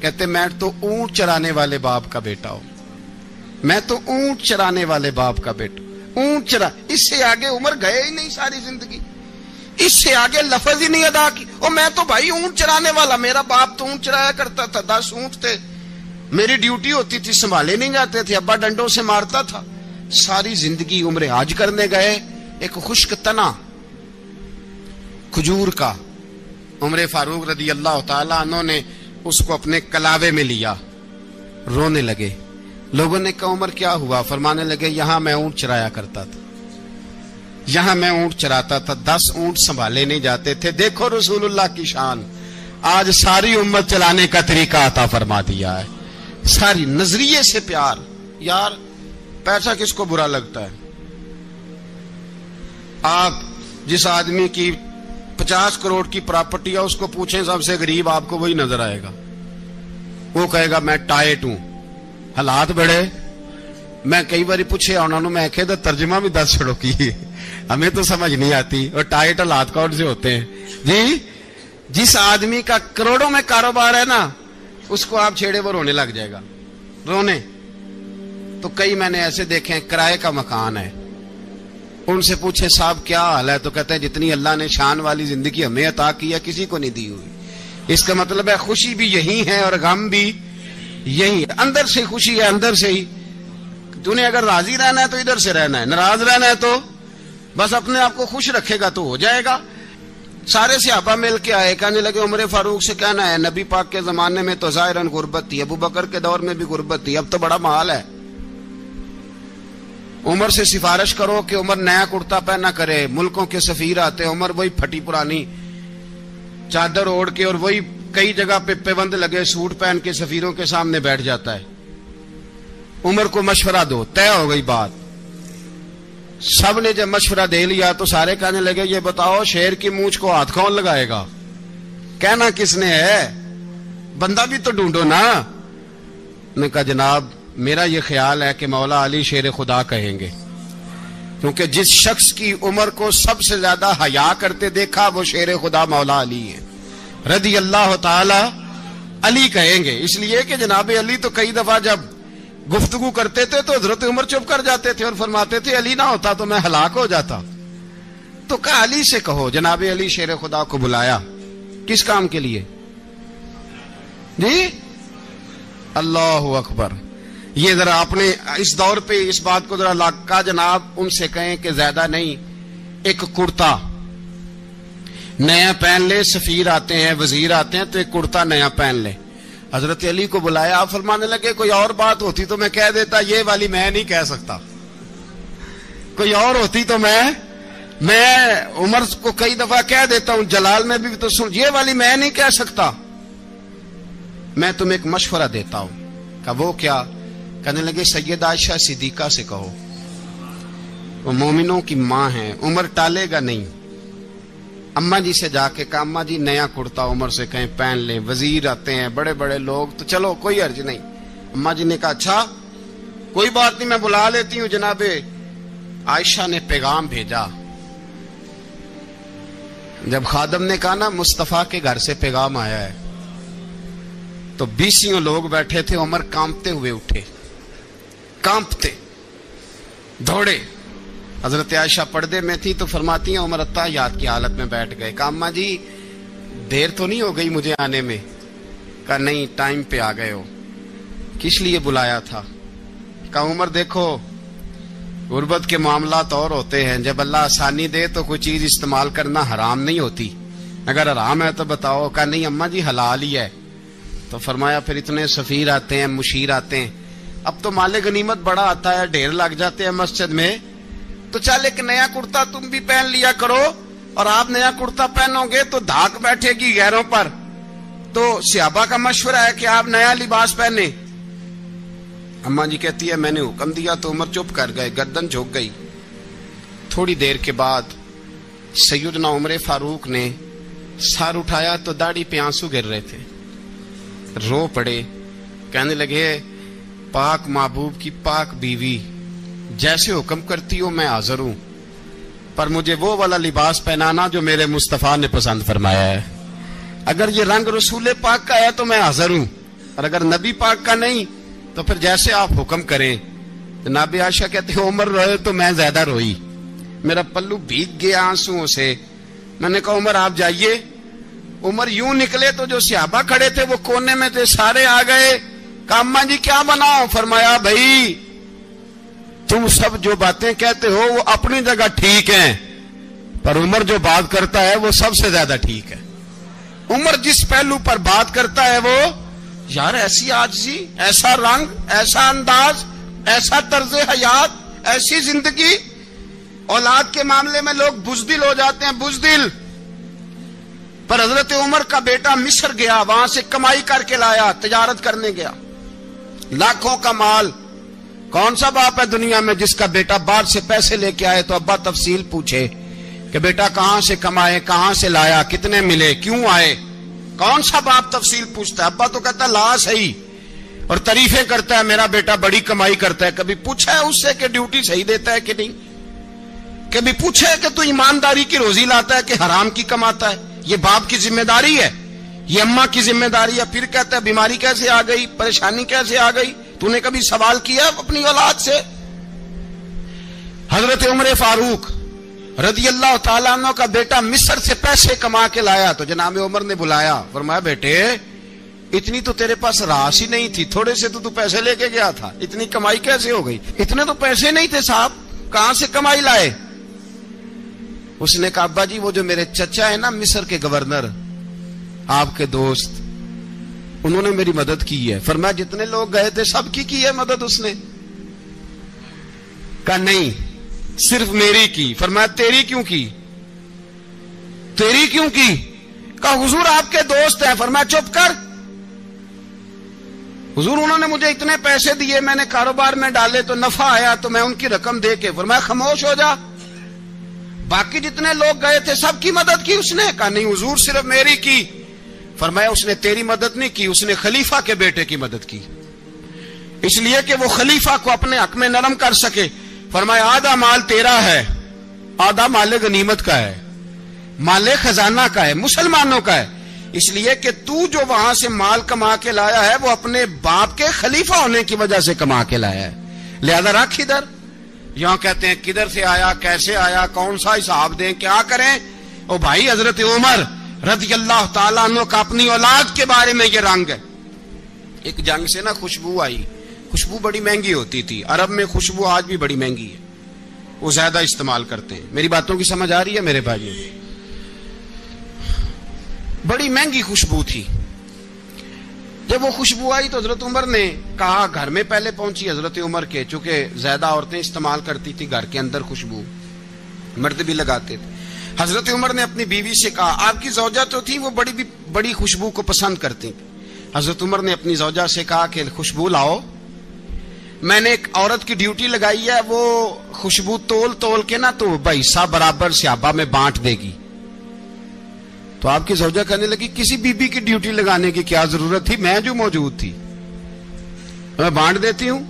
کہتے میں تو اونٹ چرانے والے باپ کا بیٹا ہوں، میں تو اونٹ چرانے والے باپ کا بیٹا، اونٹ چرا۔ اس سے آگے عمر گئے ہی نہیں ساری زندگی، اس سے آگے لفظ ہی نہیں ادا کی۔ اور میں تو بھائی اونٹ چرانے والا، میرا باپ تو اونٹ چرایا کرتا تھا، 10 اونٹ تھے، میری ڈیوٹی ہوتی تھی، سنبھالے نہیں جاتے تھے، ابا ڈنڈوں سے مارتا تھا۔ ساری زندگی عمر حج کرنے گئے، ایک خشک تنا کھجور کا عمر فاروق رضی اللہ تعالیٰ عنہ نے اس کو اپنے کلاوے میں لیا، رونے لگے۔ لوگوں نے کہا عمر کیا ہوا؟ فرمانے لگے یہاں میں اونٹ چرایا کرتا تھا، یہاں میں اونٹ چراتا تھا، 10 اونٹ سنبھالے نہیں جاتے تھے، دیکھو رسول اللہ کی شان، آج ساری امت چلانے کا طریقہ عطا فرما دیا ہے، ساری نظریے سے پیار۔ یار پیسہ کس کو برا لگتا ہے؟ آپ جس آدمی کی 50 کروڑ کی پراپرٹی ہے اس کو پوچھیں سب سے غریب، آپ کو وہی نظر آئے گا، وہ کہے گا میں ٹائٹ ہوں، حالات بڑے۔ میں کئی باری پوچھے انہوں نے، میں کہے تو ترجمہ بھی 10 چھڑوں کی، ہمیں تو سمجھ نہیں آتی، اور ٹائٹ حالات کون سے ہوتے ہیں جی؟ جس آدمی کا کروڑوں میں کاروبار ہے نا، اس کو آپ چھیڑے وہ رونے لگ جائے گا، رونے۔ تو کئی میں نے ایسے دیکھے ہیں کرائے کا مکان ہے، ان سے پوچھے صاحب کیا حال ہے، تو کہتے ہیں جتنی اللہ نے شان والی زندگی ہمیں عطا کی ہے کسی کو نہیں دی ہوئی۔ اس کا مطلب ہے خوشی بھی یہی ہے اور غم بھی یہی ہے، اندر سے خوشی ہے، اندر سے ہی۔ تو نے اگر راضی رہنا ہے تو ادھر سے رہنا ہے، ناراض رہنا ہے تو بس اپنے آپ کو خوش رکھے گا تو ہو جائے گا۔ سارے صحابہ مل کے آئے، کہنے لگے عمر فاروق سے کہنا ہے نبی پاک کے زمانے میں تو ظاہراً غربت تھی، ابو بکر کے دور میں بھی غربت تھی، اب تو بڑا مال ہے، عمر سے سفارش کرو کہ عمر نیا کرتا پہنا کرے۔ ملکوں کے سفیر آتے، عمر وہی پھٹی پرانی چادر اوڑھ کے اور وہی کئی جگہ پہ پیوند لگے سوٹ پہن کے سفیروں کے سامنے بیٹھ جاتا ہے۔ عمر کو مشورہ دو، طے ہو گئی بات۔ سب نے جب مشورہ دے لیا تو سارے کہنے لگے یہ بتاؤ شیر کی مونچھ کو ہاتھ کون لگائے گا؟ کہنا کس نے ہے؟ بندہ بھی تو ڈھونڈو نا۔ نے کہا جناب میرا یہ خیال ہے کہ مولا علی شیر خدا کہیں گے، کیونکہ جس شخص کی عمر کو سب سے زیادہ حیا کرتے دیکھا وہ شیر خدا مولا علی ہے رضی اللہ تعالی علی کہیں گے، اس لیے کہ جناب علی تو کئی دفعہ جب گفتگو کرتے تھے تو حضرت عمر چپ کر جاتے تھے اور فرماتے تھے علی نہ ہوتا تو میں ہلاک ہو جاتا۔ تو کہا علی سے کہو۔ جناب علی شیر خدا کو بلایا، کس کام کے لیے جی؟ اللہ اکبر۔ یہ ذرا اپنے اس دور پہ اس بات کو ذرا لاکا جناب ان سے کہیں کہ زیادہ نہیں، ایک کرتا نیا پہن لے، سفیر آتے ہیں وزیر آتے ہیں تو ایک کرتا نیا پہن لے۔ حضرت علی کو بلایا، آپ فرمانے لگے کوئی اور بات ہوتی تو میں کہہ دیتا، یہ والی میں نہیں کہہ سکتا، کوئی اور ہوتی تو میں عمر کو کئی دفعہ کہہ دیتا ہوں، جلال میں بھی تو سن، یہ والی میں نہیں کہہ سکتا، میں تمہیں ایک مشورہ دیتا ہوں۔ کہا وہ کیا؟ کہنے لگے سیدہ عائشہ صدیقہ سے کہو، وہ مومنوں کی ماں ہیں، عمر ٹالے گا نہیں۔ اماں جی سے جا کے کہا اماں جی نیا کرتا عمر سے کہیں پہن لیں، وزیر آتے ہیں بڑے بڑے لوگ تو چلو کوئی حرج نہیں۔ اماں جی نے کہا اچھا کوئی بات نہیں میں بلا لیتی ہوں۔ جناب عائشہ نے پیغام بھیجا، جب خادم نے کہا نا مصطفیٰ کے گھر سے پیغام آیا ہے تو 20 لوگ بیٹھے تھے، عمر کانپتے ہوئے اٹھے، کانپتے دوڑے۔ حضرت عائشہ پردے میں تھی تو فرماتی ہیں عمر اتحیات کی حالت میں بیٹھ گئے۔ کہا اماں جی دیر تو نہیں ہو گئی مجھے آنے میں؟ کہا نہیں ٹائم پہ آ گئے ہو، کس لیے بلایا تھا؟ کہا عمر دیکھو غربت کے معاملات اور ہوتے ہیں، جب اللہ آسانی دے تو کوئی چیز استعمال کرنا حرام نہیں ہوتی، اگر حرام ہے تو بتاؤ۔ کہا نہیں اماں جی حلال ہی ہے۔ تو فرمایا پھر اتنے سفیر آتے ہیں مشیر آتے ہیں، اب تو مال غنیمت بڑا آتا ہے، ڈھیر لگ جاتے ہیں مسجد میں، تو چل ایک نیا کرتا تم بھی پہن لیا کرو، اور آپ نیا کرتا پہنو گے تو دھاک بیٹھے گی غیروں پر، تو صحابہ کا مشورہ ہے کہ آپ نیا لباس پہنے۔ اماں جی کہتی ہے میں نے حکم دیا تو عمر چپ کر گئے، گردن جھک گئی۔ تھوڑی دیر کے بعد سیدنا عمر فاروق نے سر اٹھایا تو داڑھی پہ آنسو گر رہے تھے، رو پڑے، کہنے لگے پاک محبوب کی پاک بیوی جیسے حکم کرتی ہو میں حاضر ہوں، پر مجھے وہ والا لباس پہنانا جو میرے مصطفیٰ نے پسند فرمایا ہے، اگر یہ رنگ رسول پاک کا ہے تو میں حاضر ہوں، اور اگر نبی پاک کا نہیں تو پھر جیسے آپ حکم کریں۔ جناب عائشہ کہتے ہیں عمر روئے تو میں زیادہ روئی، میرا پلو بھیگ گیا آنسوؤں سے۔ میں نے کہا عمر آپ جائیے۔ عمر یوں نکلے تو جو صحابہ کھڑے تھے وہ کونے میں تھے، سارے آ گئے۔ کہا اماں جی کیا بناؤ؟ فرمایا بھائی تم سب جو باتیں کہتے ہو وہ اپنی جگہ ٹھیک ہیں، پر عمر جو بات کرتا ہے وہ سب سے زیادہ ٹھیک ہے۔ عمر جس پہلو پر بات کرتا ہے وہ یار ایسی عاجزی، ایسا رنگ، ایسا انداز، ایسا طرز حیات، ایسی زندگی. اولاد کے معاملے میں لوگ بزدل ہو جاتے ہیں، بزدل. پر حضرت عمر کا بیٹا مصر گیا، وہاں سے کمائی کر کے لایا، تجارت کرنے گیا، لاکھوں کا مال. کون سا باپ ہے دنیا میں جس کا بیٹا باہر سے پیسے لے کے آئے تو ابا تفصیل پوچھے کہ بیٹا کہاں سے کمائے، کہاں سے لایا، کتنے ملے، کیوں آئے؟ کون سا باپ تفصیل پوچھتا ہے؟ ابا تو کہتا ہے لا صحیح، اور تعریفیں کرتا ہے میرا بیٹا بڑی کمائی کرتا ہے. کبھی پوچھا ہے اس سے کہ ڈیوٹی صحیح دیتا ہے کہ نہیں؟ کبھی پوچھا ہے کہ تو ایمانداری کی روزی لاتا ہے کہ حرام کی کماتا ہے؟ یہ باپ کی ذمہ داری ہے، یہ اماں کی ذمہ داری ہے. پھر کہتا ہے بیماری کیسے آ گئی، پریشانی کیسے آ گئی؟ تو نے کبھی سوال کیا اپنی اولاد سے؟ حضرت عمر فاروق رضی اللہ تعالیٰ عنہ کا بیٹا مصر سے پیسے کما کے لایا تو جناب عمر نے بلایا، فرمایا بیٹے اتنی تو تیرے پاس راس ہی نہیں تھی، تھوڑے سے تو پیسے لے کے گیا تھا، اتنی کمائی کیسے ہو گئی؟ اتنے تو پیسے نہیں تھے صاحب، کہاں سے کمائی لائے؟ اس نے کہا ابا جی وہ جو میرے چچا ہے نا مصر کے گورنر، آپ کے دوست، انہوں نے میری مدد کی ہے. فرمایا جتنے لوگ گئے تھے سب کی ہے مدد اس نے؟ کہا نہیں صرف میری کی. فرمایا تیری کیوں کی؟ تیری کیوں کی؟ کہا حضور آپ کے دوست ہیں. فرمایا چپ کر حضور انہوں نے مجھے اتنے پیسے دیے، میں نے کاروبار میں ڈالے تو نفع آیا تو میں ان کی رقم دے کے. فرمایا خاموش ہو جا، باقی جتنے لوگ گئے تھے سب کی مدد کی اس نے؟ کہا نہیں حضور صرف میری کی. فرمایا اس نے تیری مدد نہیں کی، اس نے خلیفہ کے بیٹے کی مدد کی، اس لیے کہ وہ خلیفہ کو اپنے حق میں نرم کر سکے. فرمایا آدھا مال تیرا ہے، آدھا مال غنیمت کا ہے، مال خزانہ کا ہے، مسلمانوں کا ہے، اس لیے کہ تو جو وہاں سے مال کما کے لایا ہے وہ اپنے باپ کے خلیفہ ہونے کی وجہ سے کما کے لایا ہے، لہذا رکھ ادھر. یہاں کہتے ہیں کدھر سے آیا، کیسے آیا، کون سا حساب دیں، کیا کریں؟ او بھائی حضرت عمر رضی اللہ تعالیٰ عنہ کا اپنی اولاد کے بارے میں یہ رنگ ہے. ایک جنگ سے نا خوشبو آئی، خوشبو بڑی مہنگی ہوتی تھی، عرب میں خوشبو آج بھی بڑی مہنگی ہے، وہ زیادہ استعمال کرتے ہیں. میری باتوں کی سمجھ آ رہی ہے میرے بھائیوں؟ بڑی مہنگی خوشبو تھی. جب وہ خوشبو آئی تو حضرت عمر نے کہا، گھر میں پہلے پہنچی حضرت عمر کے، چونکہ زیادہ عورتیں استعمال کرتی تھی گھر کے اندر خوشبو، مرد بھی لگاتے تھے. حضرت عمر نے اپنی بیوی سے کہا، آپ کی زوجہ تو تھی وہ بڑی خوشبو کو پسند کرتی تھی. حضرت عمر نے اپنی زوجہ سے کہا کہ خوشبو لاؤ، میں نے ایک عورت کی ڈیوٹی لگائی ہے، وہ خوشبو تول کے نا تو حصہ برابر صحابہ میں بانٹ دے گی. تو آپ کی زوجہ کہنے لگی کسی بی بی کی ڈیوٹی لگانے کی کیا ضرورت تھی، میں جو موجود تھی میں بانٹ دیتی ہوں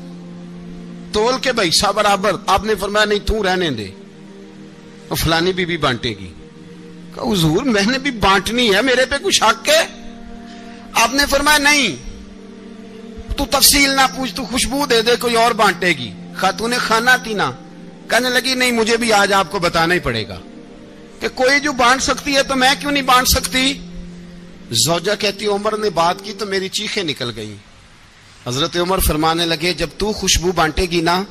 تول کے حصہ برابر. آپ نے فرمایا نہیں تو رہنے دے، فلانی بی بی بانٹے گی. کہا حضور میں نے بھی بانٹنی ہے، میرے پہ کچھ حق ہے؟ آپ نے فرمایا نہیں تو تفصیل نہ پوچھ، تو خوشبو دے دے، کوئی اور بانٹے گی. خاتون خانہ تھی نا، کہنے لگی نہیں مجھے بھی آج آپ کو بتانا ہی پڑے گا کہ کوئی جو بانٹ سکتی ہے تو میں کیوں نہیں بانٹ سکتی؟ زوجہ کہتی عمر نے بات کی تو میری چیخیں نکل گئیں. حضرت عمر فرمانے لگے جب تو خوشبو بانٹے گی نا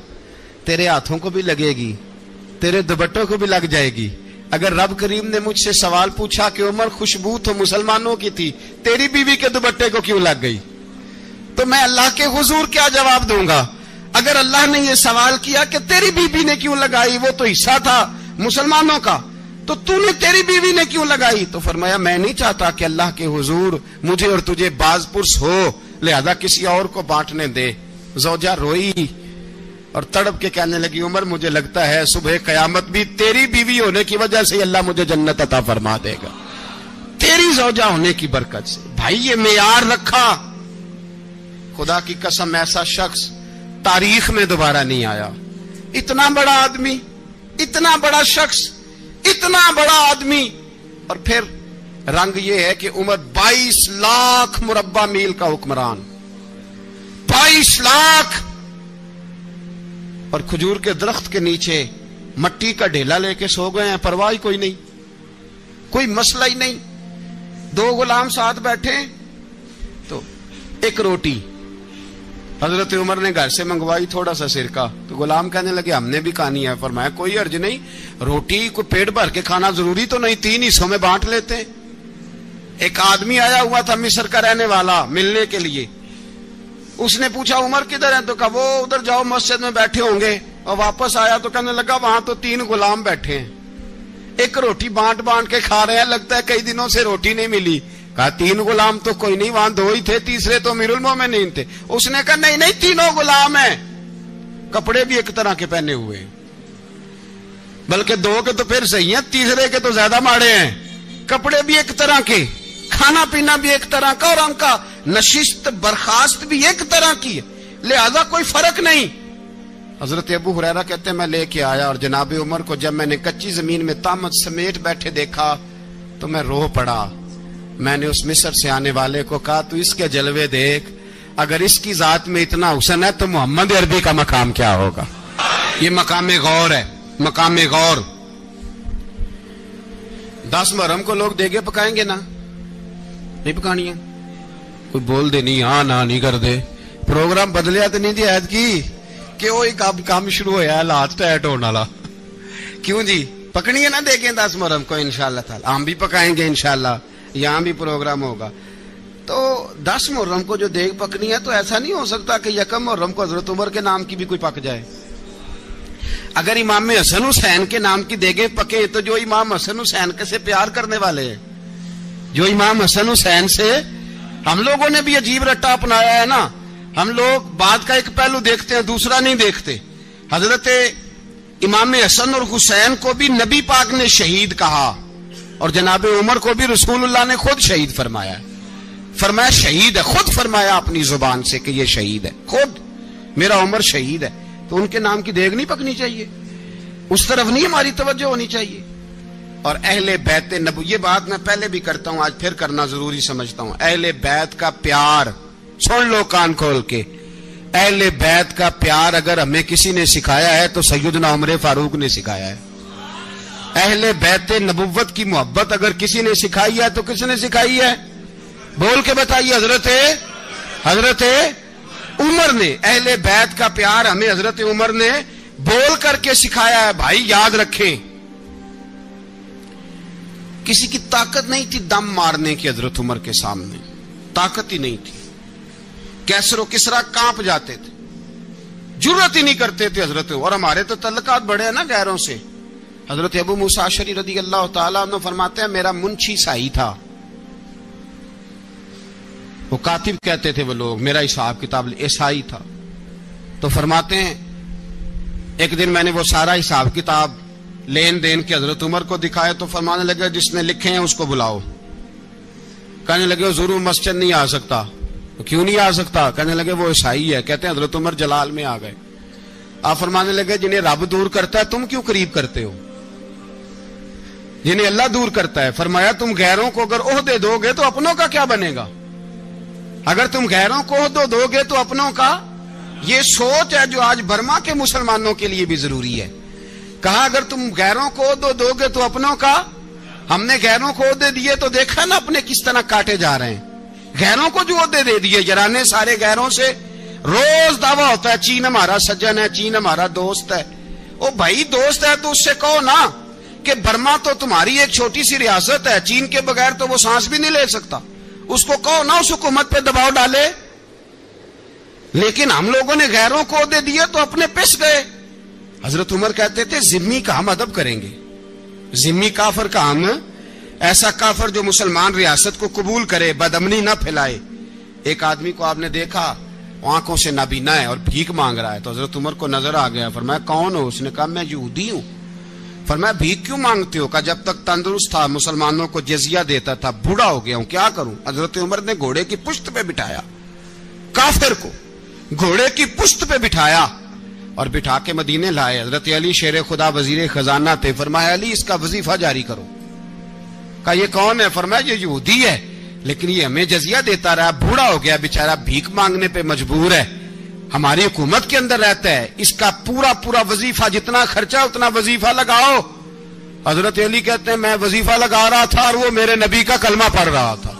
تیرے ہاتھوں کو بھی لگے گی، تیرے دوپٹوں کو بھی لگ جائے گی. اگر رب کریم نے مجھ سے سوال پوچھا کہ عمر خوشبو تو مسلمانوں کی تھی، تیری بیوی کے دوپٹے کو کیوں لگ گئی، تو میں اللہ کے حضور کیا جواب دوں گا؟ اگر اللہ نے یہ سوال کیا کہ تیری بیوی نے کیوں لگائی، وہ تو حصہ تھا مسلمانوں کا، تو نے تیری بیوی نے کیوں لگائی؟ تو فرمایا میں نہیں چاہتا کہ اللہ کے حضور مجھے اور تجھے باز پرس ہو، لہذا کسی اور کو بانٹنے دے. زوجہ روئی اور تڑپ کے کہنے لگی عمر مجھے لگتا ہے صبح قیامت بھی تیری بیوی ہونے کی وجہ سے اللہ مجھے جنت عطا فرما دے گا، تیری زوجہ ہونے کی برکت سے. بھائی یہ معیار رکھا، خدا کی قسم ایسا شخص تاریخ میں دوبارہ نہیں آیا. اتنا بڑا آدمی، اتنا بڑا شخص، اتنا بڑا آدمی، اور پھر رنگ یہ ہے کہ عمر 22 لاکھ مربع میل کا حکمران، 22 لاکھ، اور کھجور کے درخت کے نیچے مٹی کا ڈھیلا لے کے سو گئے ہیں، پرواہ کوئی نہیں، کوئی مسئلہ ہی نہیں. 2 غلام ساتھ بیٹھے تو ایک روٹی حضرت عمر نے گھر سے منگوائی، تھوڑا سا سرکہ، تو غلام کہنے لگے ہم نے بھی کھانی ہے. فرمایا کوئی حرج نہیں، روٹی کو پیٹ بھر کے کھانا ضروری تو نہیں، 3 حصوں میں بانٹ لیتے ہیں. ایک آدمی آیا ہوا تھا مصر کا رہنے والا ملنے کے لیے. اس نے پوچھا عمر کدھر ہے؟ تو کہا وہ ادھر جاؤ مسجد میں بیٹھے ہوں گے. اور واپس آیا تو کہنے لگا وہاں تو 3 غلام بیٹھے ہیں, ایک روٹی بانٹ بانٹ کے کھا رہے ہیں, لگتا ہے کئی دنوں سے روٹی نہیں ملی. کہا 3 غلام تو کوئی نہیں, وہاں 2 ہی تھے, تیسرے تو امیر المومنین تھے. اس نے کہا نہیں نہیں 3 غلام ہیں, کپڑے بھی ایک طرح کے پہنے ہوئے, بلکہ 2 کے تو پھر صحیح ہیں, تیسرے کے تو زیادہ ماڑے ہیں. کپڑے بھی ایک طرح کے, کھانا پینا بھی ایک طرح کا, اور ان کا نشست برخاست بھی ایک طرح کی ہے, لہذا کوئی فرق نہیں. حضرت ابو ہریرہ کہتے ہیں میں لے کے آیا, اور جناب عمر کو جب میں نے کچی زمین میں تامت سمیٹ بیٹھے دیکھا تو میں رو پڑا. میں نے اس مصر سے آنے والے کو کہا تو اس کے جلوے دیکھ, اگر اس کی ذات میں اتنا حسن ہے تو محمد عربی کا مقام کیا ہوگا. یہ مقام غور ہے, مقام غور. 10 محرم کو لوگ دیگے پکائیں گے نا, نہیں پکانی ہے؟ کوئی بول دے نہیں, ہاں نہ نہیں کر دے. پروگرام بدلیا تو نہیں دی عید کی کہ وہ ایک کام شروع ہوا ہے لات ٹائٹ ہونے والا. کیوں جی پکنی ہے نا دیکھیں 10 محرم کو انشاءاللہ تعالی, ہم بھی پکائیں گے انشاءاللہ, یہاں بھی پروگرام ہوگا. تو 10 محرم کو جو دیگ پکنی ہے تو ایسا نہیں ہو سکتا کہ 1 محرم کو حضرت عمر کے نام کی بھی کوئی پک جائے. اگر امام حسن حسین کے نام کی دیگیں پکے تو جو امام حسن حسین سے پیار کرنے والے ہیں, جو امام حسن حسین سے, ہم لوگوں نے بھی عجیب رٹا اپنایا ہے نا. ہم لوگ بات کا ایک پہلو دیکھتے ہیں, دوسرا نہیں دیکھتے. حضرت امام حسن اور حسین کو بھی نبی پاک نے شہید کہا, اور جناب عمر کو بھی رسول اللہ نے خود شہید فرمایا. فرمایا شہید ہے, خود فرمایا اپنی زبان سے کہ یہ شہید ہے, خود میرا عمر شہید ہے. تو ان کے نام کی دیگ نہیں پکنی چاہیے, اس طرف نہیں ہماری توجہ ہونی چاہیے. اور اہل بیت نبو, یہ بات میں پہلے بھی کرتا ہوں, آج پھر کرنا ضروری سمجھتا ہوں. اہل بیت کا پیار, سن لو کان کھول کے, اہل بیت کا پیار اگر ہمیں کسی نے سکھایا ہے تو سیدنا عمر فاروق نے سکھایا ہے. اہل بیت نبوت کی محبت اگر کسی نے سکھائی ہے تو کس نے سکھائی ہے؟ بول کے بتائیے. حضرت عمر نے. اہل بیت کا پیار ہمیں حضرت عمر نے بول کر کے سکھایا ہے. بھائی یاد رکھیں, کسی کی طاقت نہیں تھی دم مارنے کی حضرت عمر کے سامنے, طاقت ہی نہیں تھی. کیسر و کسرا کانپ جاتے تھے, جرت ہی نہیں کرتے تھے حضرت. اور ہمارے تو تعلقات بڑے ہیں نا غیروں سے. حضرت ابو موسیٰ اشعری رضی اللہ تعالیٰ عنہ فرماتے ہیں میرا منشی سائی تھا, وہ کاتب کہتے تھے وہ لوگ, میرا حساب کتاب عیسائی تھا. تو فرماتے ہیں ایک دن میں نے وہ سارا حساب کتاب لین دین کے حضرت عمر کو دکھائے تو فرمانے لگے جس نے لکھے ہیں اس کو بلاؤ. کہنے لگے حضور مسجد نہیں آ سکتا. کیوں نہیں آ سکتا؟ کہنے لگے وہ عیسائی ہے. کہتے ہیں حضرت عمر جلال میں آ گئے. آپ فرمانے لگے جنہیں رب دور کرتا ہے تم کیوں قریب کرتے ہو؟ جنہیں اللہ دور کرتا ہے. فرمایا تم غیروں کو اگر عہدے دو گے تو اپنوں کا کیا بنے گا؟ اگر تم غیروں کو عہدے دو گے تو اپنوں کا. یہ سوچ ہے جو آج برما کے مسلمانوں کے لیے بھی ضروری ہے. کہا اگر تم غیروں کو عہدے دو گے تو اپنوں کا. ہم نے غیروں کو عہدے دیے تو دیکھا نا اپنے کس طرح کاٹے جا رہے ہیں. غیروں کو جو عہدے دے دیے جرانے سارے غیروں سے. روز دعویٰ ہوتا ہے چین ہمارا سجن ہے, چین ہمارا دوست ہے. او بھائی دوست ہے تو اس سے کہو نا کہ برما تو تمہاری ایک چھوٹی سی ریاست ہے, چین کے بغیر تو وہ سانس بھی نہیں لے سکتا. اس کو کہو نا اس حکومت پہ دباؤ ڈالے. لیکن ہم لوگوں نے غیروں کو عہدے دیے تو اپنے پس گئے. حضرت عمر کہتے تھے ذمی کا ہم ادب کریں گے. ذمی کافر کا ہم, ایسا کافر جو مسلمان ریاست کو قبول کرے, بدامنی نہ پھیلائے. ایک آدمی کو آپ نے دیکھا آنکھوں سے نابینا ہے اور بھیک مانگ رہا ہے, تو حضرت عمر کو نظر آ گیا. فرمایا کون ہو؟ اس نے کہا میں یہودی ہوں. فرمایا بھیک کیوں مانگتے ہو؟ کہا جب تک تندرست تھا مسلمانوں کو جزیہ دیتا تھا, بوڑھا ہو گیا ہوں کیا کروں. حضرت عمر نے گھوڑے کی پشت پہ بٹھایا کافر کو, گھوڑے کی پشت پہ بٹھایا اور بٹھا کے مدینے لائے. حضرت علی شیر خدا وزیر خزانہ تھے. فرمایا علی اس کا وظیفہ جاری کرو. کہا یہ کون ہے؟ فرمایا یہ یہودی ہے لیکن یہ ہمیں جزیہ دیتا رہا, بوڑھا ہو گیا بیچارہ, بھیک مانگنے پہ مجبور ہے, ہماری حکومت کے اندر رہتا ہے, اس کا پورا وظیفہ جتنا خرچہ اتنا وظیفہ لگاؤ. حضرت علی کہتے ہیں میں وظیفہ لگا رہا تھا اور وہ میرے نبی کا کلمہ پڑھ رہا تھا,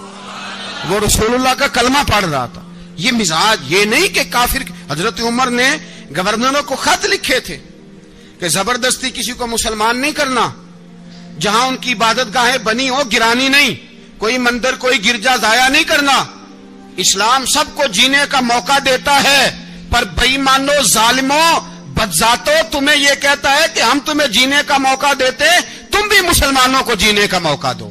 وہ رسول اللہ کا کلمہ پڑھ رہا تھا. یہ مزاج, یہ نہیں کہ کافر. حضرت عمر نے گورنروں کو خط لکھے تھے کہ زبردستی کسی کو مسلمان نہیں کرنا, جہاں ان کی عبادت گاہیں بنی ہو گرانی نہیں, کوئی مندر کوئی گرجا ضائع نہیں کرنا. اسلام سب کو جینے کا موقع دیتا ہے، پر بے ایمانو ظالموں بدذاتوں تمہیں یہ کہتا ہے کہ ہم تمہیں جینے کا موقع دیتے، تم بھی مسلمانوں کو جینے کا موقع دو.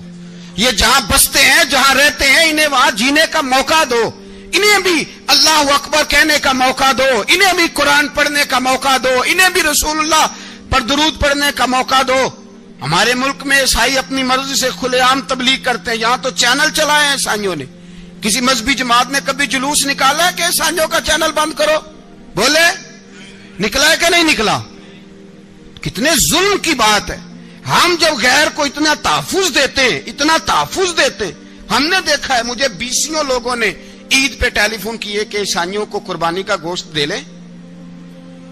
یہ جہاں بستے ہیں جہاں رہتے ہیں انہیں وہاں جینے کا موقع دو، انہیں بھی اللہ اکبر کہنے کا موقع دو، انہیں بھی قرآن پڑھنے کا موقع دو، انہیں بھی رسول اللہ پر درود پڑھنے کا موقع دو. ہمارے ملک میں عیسائی اپنی مرضی سے کھلے عام تبلیغ کرتے ہیں. یہاں تو چینل چلائے ہیں عیسائیوں نے. کسی مذہبی جماعت نے کبھی جلوس نکالا ہے کہ عیسائیوں کا چینل بند کرو؟ بولے نکلا ہے کہ نہیں نکلا؟ کتنے ظلم کی بات ہے. ہم جب غیر کو اتنا تحفظ دیتے ہیں، اتنا تحفظ دیتے ہیں. ہم نے دیکھا ہے، مجھے بیسیوں لوگوں نے عید پہ ٹیلی فون کیے کہ عیسائیوں کو قربانی کا گوشت دے لیں.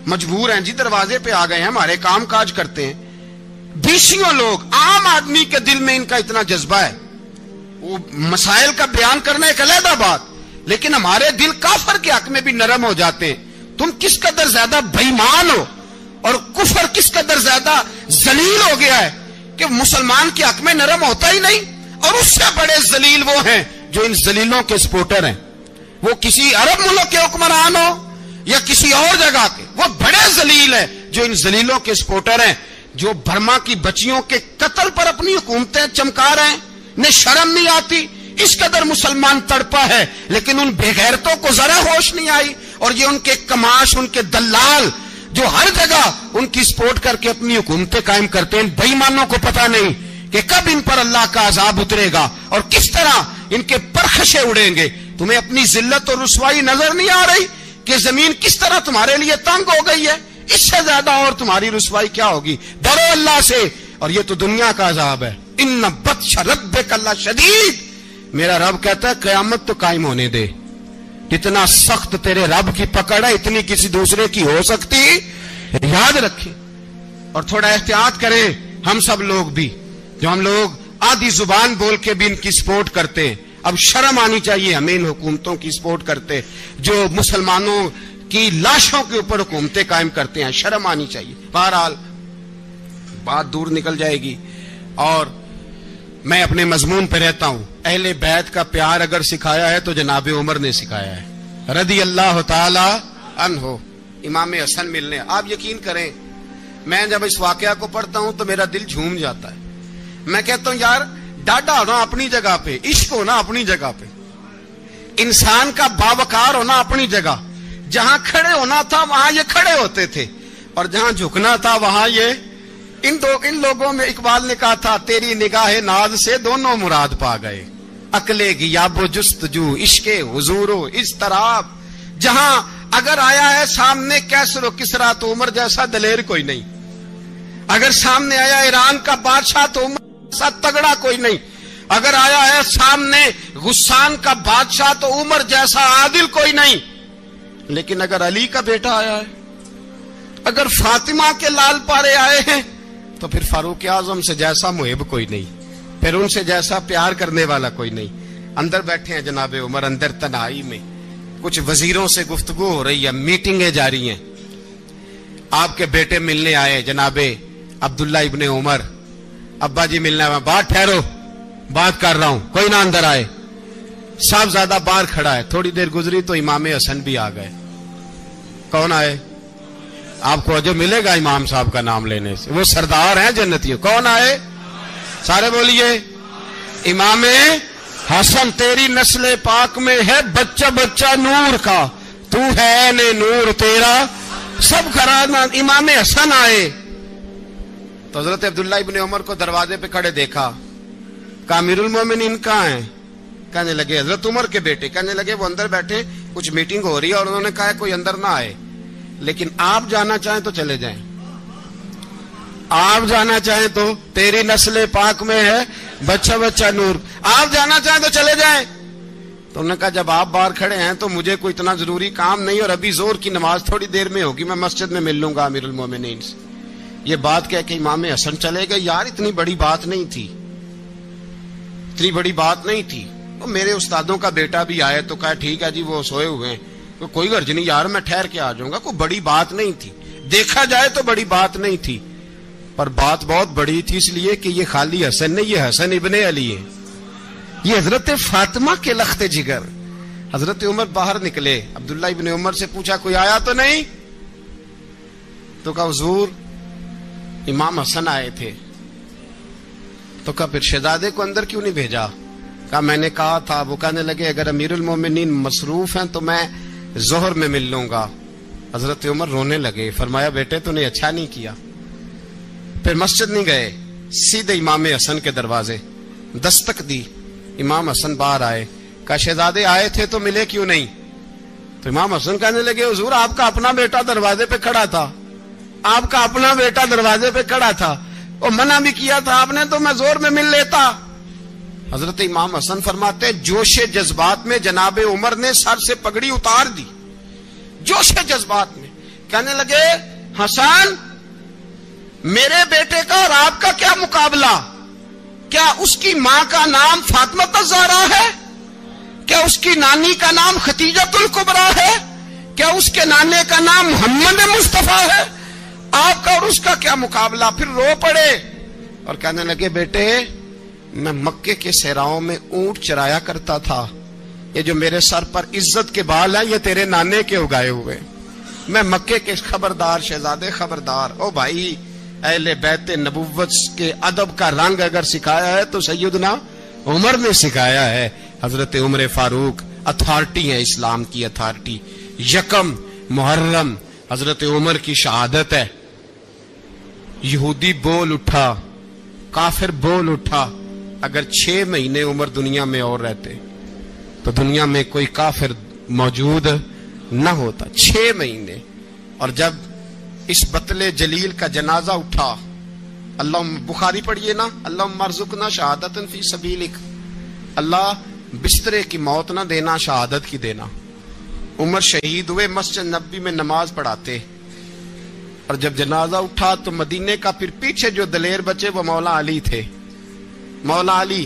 مجبور ہیں جی، دروازے پہ آ گئے ہیں، ہمارے کام کاج کرتے ہیں. بیسیوں لوگ، عام آدمی کے دل میں ان کا اتنا جذبہ ہے. وہ مسائل کا بیان کرنا ایک علیحدہ بات، لیکن ہمارے دل کافر کے حق میں بھی نرم ہو جاتے ہیں. تم کس قدر زیادہ بے ایمان ہو اور کفر کس قدر زیادہ ذلیل ہو گیا ہے کہ مسلمان کے حق میں نرم ہوتا ہی نہیں. اور اس سے بڑے ذلیل وہ ہیں جو ان ذلیلوں کے سپورٹر ہیں. وہ کسی عرب ملک کے حکمران ہو یا کسی اور جگہ کے، وہ بڑے ذلیل ہیں جو ان ذلیلوں کے سپورٹر ہیں، جو برما کی بچیوں کے قتل پر اپنی حکومتیں چمکا رہے ہیں. انہیں شرم نہیں آتی. اس قدر مسلمان تڑپا ہے، لیکن ان بے غیرتوں کو ذرا ہوش نہیں آئی. اور یہ ان کے کماش، ان کے دلال جو ہر جگہ ان کی سپورٹ کر کے اپنی حکومتیں قائم کرتے ہیں، ان بے ایمانوں کو پتہ نہیں کہ کب ان پر اللہ کا عذاب اترے گا اور کس طرح ان کے پرخشے اڑیں گے. تمہیں اپنی ذلت اور رسوائی نظر نہیں آ رہی کہ زمین کس طرح تمہارے لیے تنگ ہو گئی ہے؟ اس سے زیادہ اور تمہاری رسوائی کیا ہوگی؟ ڈرو اللہ سے. اور یہ تو دنیا کا عذاب ہے. ان بطش ربک لشدید. میرا رب کہتا ہے قیامت تو قائم ہونے دے. اتنا سخت تیرے رب کی پکڑ ہے، اتنی کسی دوسرے کی ہو سکتی؟ یاد رکھیں اور تھوڑا احتیاط کریں. ہم سب لوگ بھی، جو ہم لوگ آدھی زبان بول کے بھی ان کی سپورٹ کرتے ہیں، اب شرم آنی چاہیے ہمیں ان حکومتوں کی سپورٹ کرتے جو مسلمانوں کی لاشوں کے اوپر حکومتیں قائم کرتے ہیں. شرم آنی چاہیے. بہرحال بات دور نکل جائے گی اور میں اپنے مضمون پہ رہتا ہوں. اہل بیت کا پیار اگر سکھایا ہے تو جناب عمر نے سکھایا ہے رضی اللہ تعالی عنہ. امام حسن ملنے، آپ یقین کریں میں جب اس واقعہ کو پڑھتا ہوں تو میرا دل جھوم جاتا ہے. میں کہتا ہوں یار ڈاڈا ہونا اپنی جگہ پہ، عشق ہونا اپنی جگہ پہ، انسان کا باوقار ہونا اپنی جگہ. جہاں کھڑے ہونا تھا وہاں یہ کھڑے ہوتے تھے، اور جہاں جھکنا تھا وہاں یہ. ان لوگوں میں اقبال نے کہا تھا تیری نگاہ ناز سے دونوں مراد پا گئے، عقل غیاب و جستجو، عشق حضور و اضطراب. جہاں اگر آیا ہے سامنے کیسر و کسرا تو عمر جیسا دلیر کوئی نہیں. اگر سامنے آیا ایران کا بادشاہ تو عمر جیسا تگڑا کوئی نہیں. اگر آیا ہے سامنے غسان کا بادشاہ تو عمر جیسا عادل کوئی نہیں. لیکن اگر علی کا بیٹا آیا ہے، اگر فاطمہ کے لال پارے آئے ہیں تو پھر فاروق اعظم سے جیسا محب کوئی نہیں، پھر ان سے جیسا پیار کرنے والا کوئی نہیں. اندر بیٹھے ہیں جناب عمر، اندر تنہائی میں کچھ وزیروں سے گفتگو ہو رہی ہے، میٹنگیں جاری ہیں. آپ کے بیٹے ملنے آئے جناب عبداللہ ابن عمر. ابا جی ملنے آئے. بات ٹھہرو، بات کر رہا ہوں، کوئی نہ اندر آئے. صاحبزادہ باہر کھڑا ہے. تھوڑی دیر گزری تو امام حسن بھی آ گئے. کون آئے؟ آپ کو جو ملے گا امام صاحب کا نام لینے سے، وہ سردار ہیں جنتیوں. کون آئے؟ سارے بولیے. امام حسن. تیری نسل پاک میں ہے بچہ بچہ نور کا، تو ہے نے نور تیرا سب کرانا. امام حسن آئے تو حضرت عبداللہ ابن عمر کو دروازے پہ کھڑے دیکھا. کہا امیر المومنین کہاں ہیں؟ کہنے لگے حضرت عمر کے بیٹے. کہنے لگے وہ اندر بیٹھے، کچھ میٹنگ ہو رہی ہے، اور انہوں نے کہا کوئی اندر نہ آئے، لیکن آپ جانا چاہیں تو چلے جائیں. آپ جانا چاہیں تو تیری نسل پاک میں ہے بچہ بچہ نور، آپ جانا چاہیں تو چلے جائیں. تو انہوں نے کہا جب آپ باہر کھڑے ہیں تو مجھے کوئی اتنا ضروری کام نہیں، اور ابھی زور کی نماز تھوڑی دیر میں ہوگی، میں مسجد میں مل لوں گا امیر المومنین سے. یہ بات کہہ کے امام حسن چلے گئے. یار اتنی بڑی بات نہیں تھی، اتنی بڑی بات نہیں تھی. تو میرے استادوں کا بیٹا بھی آئے تو کہا ٹھیک ہے جی وہ سوئے ہوئے ہیں، تو کوئی غرض نہیں یار میں ٹھہر کے آ جاؤں گا. کوئی بڑی بات نہیں تھی، دیکھا جائے تو بڑی بات نہیں تھی، پر بات بہت بڑی تھی اس لیے کہ یہ خالی حسن نہیں، یہ حسن ابن علی ہے. یہ حضرت فاطمہ کے لخت جگر. حضرت عمر باہر نکلے, عبداللہ ابن عمر سے پوچھا کوئی آیا تو نہیں؟ تو کہا حضور امام حسن آئے تھے. تو کہا پھر شہزادے کو اندر کیوں نہیں بھیجا؟ کہا میں نے کہا تھا. وہ کہنے لگے اگر امیر المومنین مصروف ہیں تو میں ظہر میں مل لوں گا. حضرت عمر رونے لگے, فرمایا بیٹے تو نے اچھا نہیں کیا. پھر مسجد نہیں گئے, سیدھے امام حسن کے دروازے دستک دی. امام حسن باہر آئے, کہا شہزادے آئے تھے تو ملے کیوں نہیں؟ تو امام حسن کہنے لگے حضور آپ کا اپنا بیٹا دروازے پہ کھڑا تھا, آپ کا اپنا بیٹا دروازے پہ کھڑا تھا, اور منع بھی کیا تھا آپ نے تو میں زور میں مل لیتا. حضرت امام حسن فرماتے جوش جذبات میں جناب عمر نے سر سے پگڑی اتار دی. جوش جذبات میں کہنے لگے حسن میرے بیٹے کا اور آپ کا کیا مقابلہ؟ کیا اس کی ماں کا نام فاطمہ الزہرا ہے؟ کیا اس کی نانی کا نام خدیجۃ الکبریٰ ہے؟ کیا اس کے نانے کا نام محمد مصطفیٰ ہے؟ آپ کا اور اس کا کیا مقابلہ؟ پھر رو پڑے اور کہنے لگے بیٹے میں مکے کے صحراؤں میں اونٹ چرایا کرتا تھا, یہ جو میرے سر پر عزت کے بال ہیں یہ تیرے نانے کے اگائے ہوئے. میں مکے کے خبردار شہزادے خبردار. او بھائی اہل بیت نبوت کے ادب کا رنگ اگر سکھایا ہے تو سیدنا عمر نے سکھایا ہے. حضرت عمر فاروق اتھارٹی ہے, اسلام کی اتھارٹی. یکم محرم حضرت عمر کی شہادت ہے. یہودی بول اٹھا, کافر بول اٹھا. اگر 6 مہینے عمر دنیا میں اور رہتے تو دنیا میں کوئی کافر موجود نہ ہوتا. 6 مہینے. اور جب اس بطل جلیل کا جنازہ اٹھا, اللہ بخاری پڑھیے نا, اللہم ارزقنا شہادتا فی سبیلک, اللہ بسترے کی موت نہ دینا, شہادت کی دینا. عمر شہید ہوئے, مسجد نبوی میں نماز پڑھاتے, اور جب جنازہ اٹھا تو مدینے کا پھر پیچھے جو دلیر بچے وہ مولا علی تھے. مولا علی,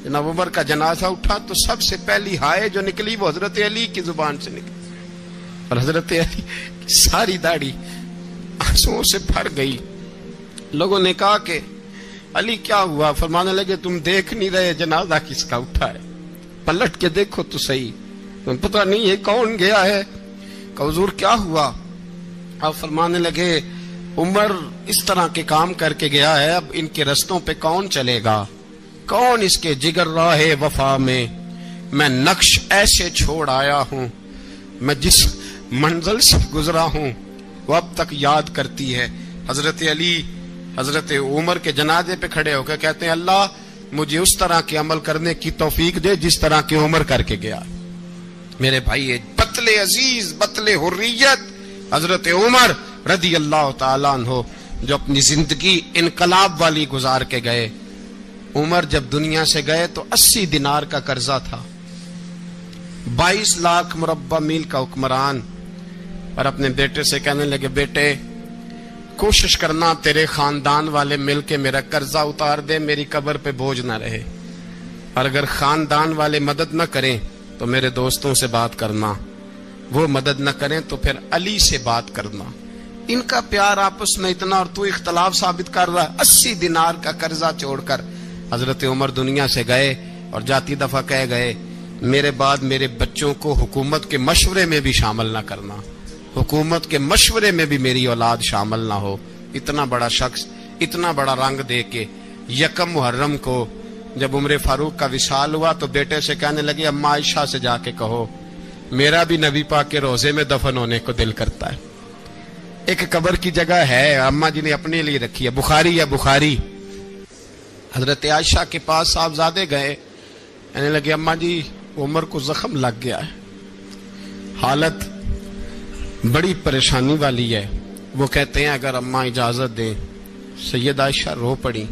جناب عمر کا جنازہ اٹھا تو سب سے پہلی ہائے جو نکلی وہ حضرت علی کی زبان سے نکلی, اور حضرت علی کی ساری داڑھی آنسوؤں سے بھر گئی. لوگوں نے کہا کہ علی کیا ہوا؟ فرمانے لگے تم دیکھ نہیں رہے جنازہ کس کا اٹھا ہے, پلٹ کے دیکھو تو صحیح, تم پتہ نہیں یہ کون گیا ہے. کہ حضور کیا ہوا؟ آپ فرمانے لگے عمر اس طرح کے کام کر کے گیا ہے, اب ان کے رستوں پہ کون چلے گا؟ کون اس کے جگر راہ وفا میں؟ میں نقش ایسے چھوڑ آیا ہوں, میں جس منزل سے گزرا ہوں وہ اب تک یاد کرتی ہے. حضرت علی حضرت عمر کے جنازے پہ کھڑے ہو کے کہتے ہیں اللہ مجھے اس طرح کے عمل کرنے کی توفیق دے جس طرح کے عمر کر کے گیا. میرے بھائی بطل عزیز, بطل حریت حضرت عمر رضی اللہ تعالیٰ عنہ, جو اپنی زندگی انقلاب والی گزار کے گئے. عمر جب دنیا سے گئے تو 80 دینار کا قرضہ تھا, 22 لاکھ مربع میل کا حکمران. اور اپنے بیٹے سے کہنے لگے بیٹے کوشش کرنا تیرے خاندان والے مل کے میرا قرضہ اتار دے, میری قبر پہ بوجھ نہ رہے, اور اگر خاندان والے مدد نہ کریں تو میرے دوستوں سے بات کرنا, وہ مدد نہ کریں تو پھر علی سے بات کرنا. ان کا پیار آپس میں اتنا, اور تو اختلاف ثابت کر رہا ہے. 80 دینار کا قرضہ چھوڑ کر حضرت عمر دنیا سے گئے, اور جاتی دفعہ کہہ گئے میرے بعد میرے بچوں کو حکومت کے مشورے میں بھی شامل نہ کرنا, حکومت کے مشورے میں بھی میری اولاد شامل نہ ہو. اتنا بڑا شخص اتنا بڑا رنگ دے کے یکم محرم کو جب عمر فاروق کا وصال ہوا تو بیٹے سے کہنے لگے اماں عائشہ سے جا کے کہو میرا بھی نبی پاک کے روزے میں دفن ہونے کو دل کرتا ہے. ایک قبر کی جگہ ہے اماں جی نے اپنے لیے رکھی ہے, بخاری ہے بخاری. حضرت عائشہ کے پاس صاحبزادے گئے, کہنے لگے اماں جی عمر کو زخم لگ گیا ہے, حالت بڑی پریشانی والی ہے. وہ کہتے ہیں اگر اماں اجازت دیں. سید عائشہ رو پڑی,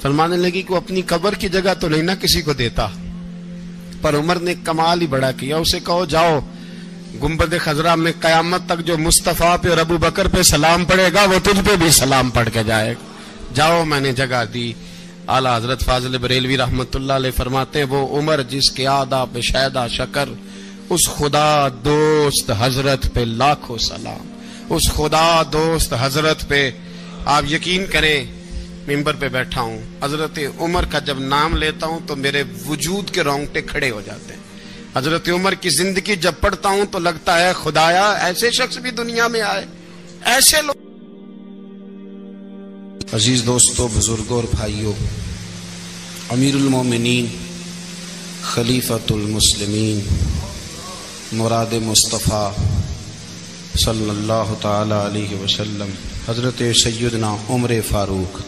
فرمانے لگی کہ اپنی قبر کی جگہ تو نہیں نہ کسی کو دیتا, پر عمر نے کمال ہی بڑا کیا. اسے کہو جاؤ گنبد خضرا میں قیامت تک جو مصطفیٰ پہ اور ابو بکر پہ سلام پڑھے گا وہ تجھ پہ بھی سلام پڑھ کے جائے گا, جاؤ میں نے جگہ دی. اعلیٰ حضرت فاضل بریلوی رحمت اللہ علیہ فرماتے ہیں وہ عمر جس کے آداب شیدہ شکر, اس خدا دوست حضرت پہ لاکھوں سلام, اس خدا دوست حضرت پہ. آپ یقین کریں منبر پہ بیٹھا ہوں، حضرت عمر کا جب نام لیتا ہوں تو میرے وجود کے رونگٹے کھڑے ہو جاتے ہیں۔ حضرت عمر کی زندگی جب پڑھتا ہوں تو لگتا ہے خدایا ایسے شخص بھی دنیا میں آئے، ایسے لوگ۔ عزیز دوستو، بزرگوں اور بھائیوں، امیر المومنین، خلیفۃ المسلمین، مراد مصطفیٰ صلی اللہ تعالی علیہ وسلم، حضرت سیدنا عمر فاروق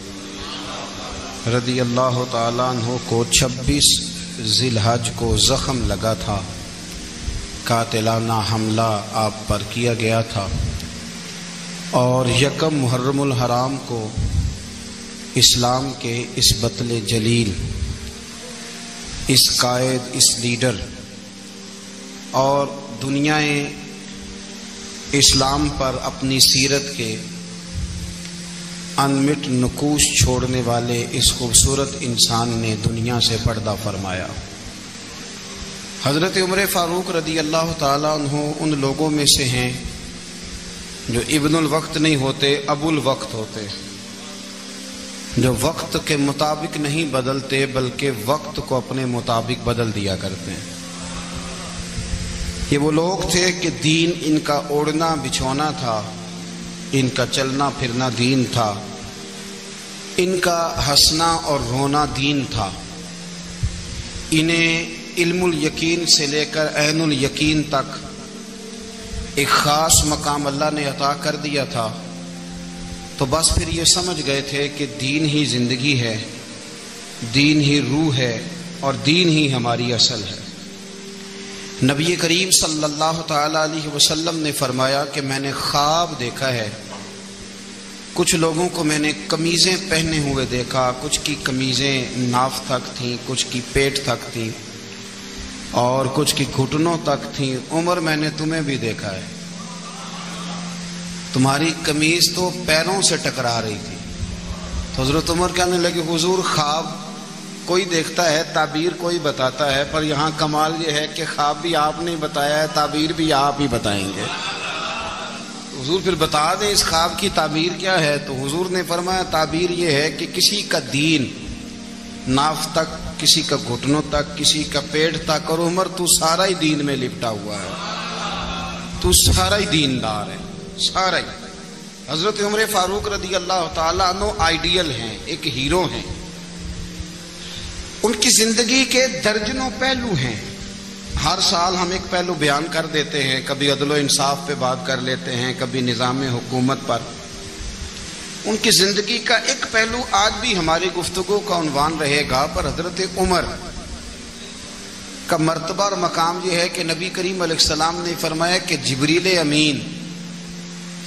رضی اللہ تعالیٰ عنہ کو 26 ذی الحج کو زخم لگا تھا، قاتلانہ حملہ آپ پر کیا گیا تھا، اور 1 محرم الحرام کو اسلام کے اس بطل جلیل، اس قائد، اس لیڈر اور دنیا اسلام پر اپنی سیرت کے انمٹ نقوش چھوڑنے والے اس خوبصورت انسان نے دنیا سے پردہ فرمایا۔ حضرت عمر فاروق رضی اللہ تعالیٰ عنہ ان لوگوں میں سے ہیں جو ابن الوقت نہیں ہوتے، ابو الوقت ہوتے، جو وقت کے مطابق نہیں بدلتے بلکہ وقت کو اپنے مطابق بدل دیا کرتے ہیں۔ یہ وہ لوگ تھے کہ دین ان کا اوڑھنا بچھونا تھا، ان کا چلنا پھرنا دین تھا، ان کا ہنسنا اور رونا دین تھا۔ انہیں علم الیقین سے لے کر عین الیقین تک ایک خاص مقام اللہ نے عطا کر دیا تھا، تو بس پھر یہ سمجھ گئے تھے کہ دین ہی زندگی ہے، دین ہی روح ہے، اور دین ہی ہماری اصل ہے۔ نبی کریم صلی اللہ تعالی علیہ وسلم نے فرمایا کہ میں نے خواب دیکھا ہے، کچھ لوگوں کو میں نے قمیضیں پہنے ہوئے دیکھا، کچھ کی قمیضیں ناف تک تھیں، کچھ کی پیٹ تک تھیں، اور کچھ کی گھٹنوں تک تھیں۔ عمر میں نے تمہیں بھی دیکھا ہے، تمہاری قمیض تو پیروں سے ٹکرا رہی تھی۔ تو حضرت عمر کہنے لگے حضور خواب کوئی دیکھتا ہے، تعبیر کوئی بتاتا ہے، پر یہاں کمال یہ ہے کہ خواب بھی آپ نے بتایا ہے، تعبیر بھی آپ ہی بتائیں گے۔ حضور پھر بتا دیں اس خواب کی تعبیر کیا ہے؟ تو حضور نے فرمایا تعبیر یہ ہے کہ کسی کا دین ناف تک، کسی کا گھٹنوں تک، کسی کا پیٹ تک، اور عمر تو سارا ہی دین میں لپٹا ہوا ہے، تو سارا ہی دیندار ہے، سارا ہی۔ حضرت عمر فاروق رضی اللہ تعالیٰ عنہ آئیڈیل ہیں، ایک ہیرو ہیں۔ ان کی زندگی کے درجنوں پہلو ہیں، ہر سال ہم ایک پہلو بیان کر دیتے ہیں، کبھی عدل و انصاف پہ بات کر لیتے ہیں، کبھی نظام حکومت پر۔ ان کی زندگی کا ایک پہلو آج بھی ہماری گفتگو کا عنوان رہے گا، پر حضرت عمر کا مرتبہ اور مقام یہ ہے کہ نبی کریم علیہ السلام نے فرمایا کہ جبریل امین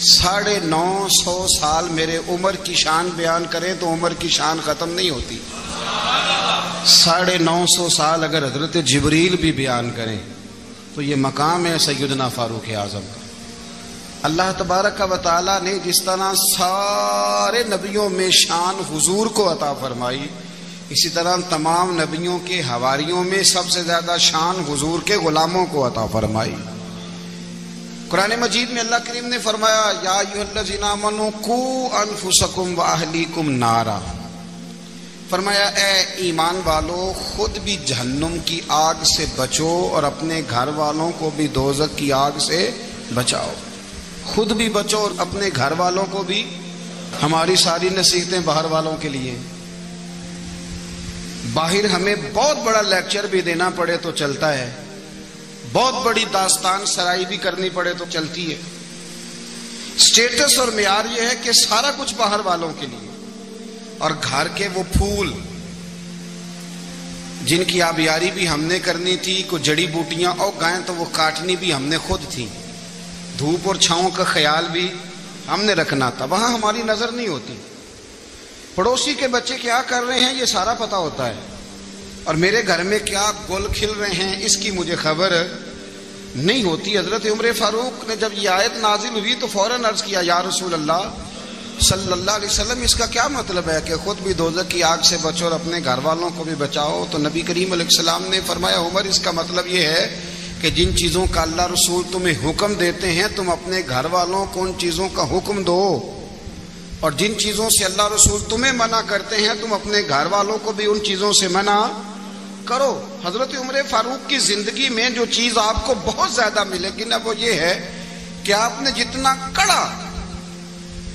950 سال میرے عمر کی شان بیان کریں تو عمر کی شان ختم نہیں ہوتی۔ 950 سال اگر حضرت جبریل بھی بیان کریں تو یہ مقام ہے سیدنا فاروق اعظم کا۔ اللہ تبارک و تعالیٰ نے جس طرح سارے نبیوں میں شان حضور کو عطا فرمائی، اسی طرح تمام نبیوں کے حواریوں میں سب سے زیادہ شان حضور کے غلاموں کو عطا فرمائی۔ قرآن مجید میں اللہ کریم نے فرمایا یا ایھا الذین آمنوا قوا انفسکم واہلیکم نارا، فرمایا اے ایمان والو خود بھی جہنم کی آگ سے بچو اور اپنے گھر والوں کو بھی دوزخ کی آگ سے بچاؤ۔ خود بھی بچو اور اپنے گھر والوں کو بھی۔ ہماری ساری نصیحتیں باہر والوں کے لیے، باہر ہمیں بہت بڑا لیکچر بھی دینا پڑے تو چلتا ہے، بہت بڑی داستان سرائی بھی کرنی پڑے تو چلتی ہے۔ سٹیٹس اور معیار یہ ہے کہ سارا کچھ باہر والوں کے لیے، اور گھر کے وہ پھول جن کی آبیاری بھی ہم نے کرنی تھی، کوئی جڑی بوٹیاں اور گائیں تو وہ کاٹنی بھی ہم نے خود تھی، دھوپ اور چھاؤں کا خیال بھی ہم نے رکھنا تھا، وہاں ہماری نظر نہیں ہوتی۔ پڑوسی کے بچے کیا کر رہے ہیں یہ سارا پتہ ہوتا ہے، اور میرے گھر میں کیا گل کھل رہے ہیں اس کی مجھے خبر نہیں ہوتی۔ حضرت عمر فاروق نے جب یہ آیت نازل ہوئی تو فوراً عرض کیا یا رسول اللہ صلی اللہ علیہ وسلم اس کا کیا مطلب ہے کہ خود بھی دوزخ کی آگ سے بچو اور اپنے گھر والوں کو بھی بچاؤ؟ تو نبی کریم علیہ السلام نے فرمایا عمر اس کا مطلب یہ ہے کہ جن چیزوں کا اللہ رسول تمہیں حکم دیتے ہیں تم اپنے گھر والوں کو ان چیزوں کا حکم دو، اور جن چیزوں سے اللہ رسول تمہیں منع کرتے ہیں تم اپنے گھر والوں کو بھی ان چیزوں سے منع کرو۔ حضرت عمر فاروق کی زندگی میں جو چیز آپ کو بہت زیادہ ملے گی نا وہ یہ ہے کہ آپ نے جتنا کڑا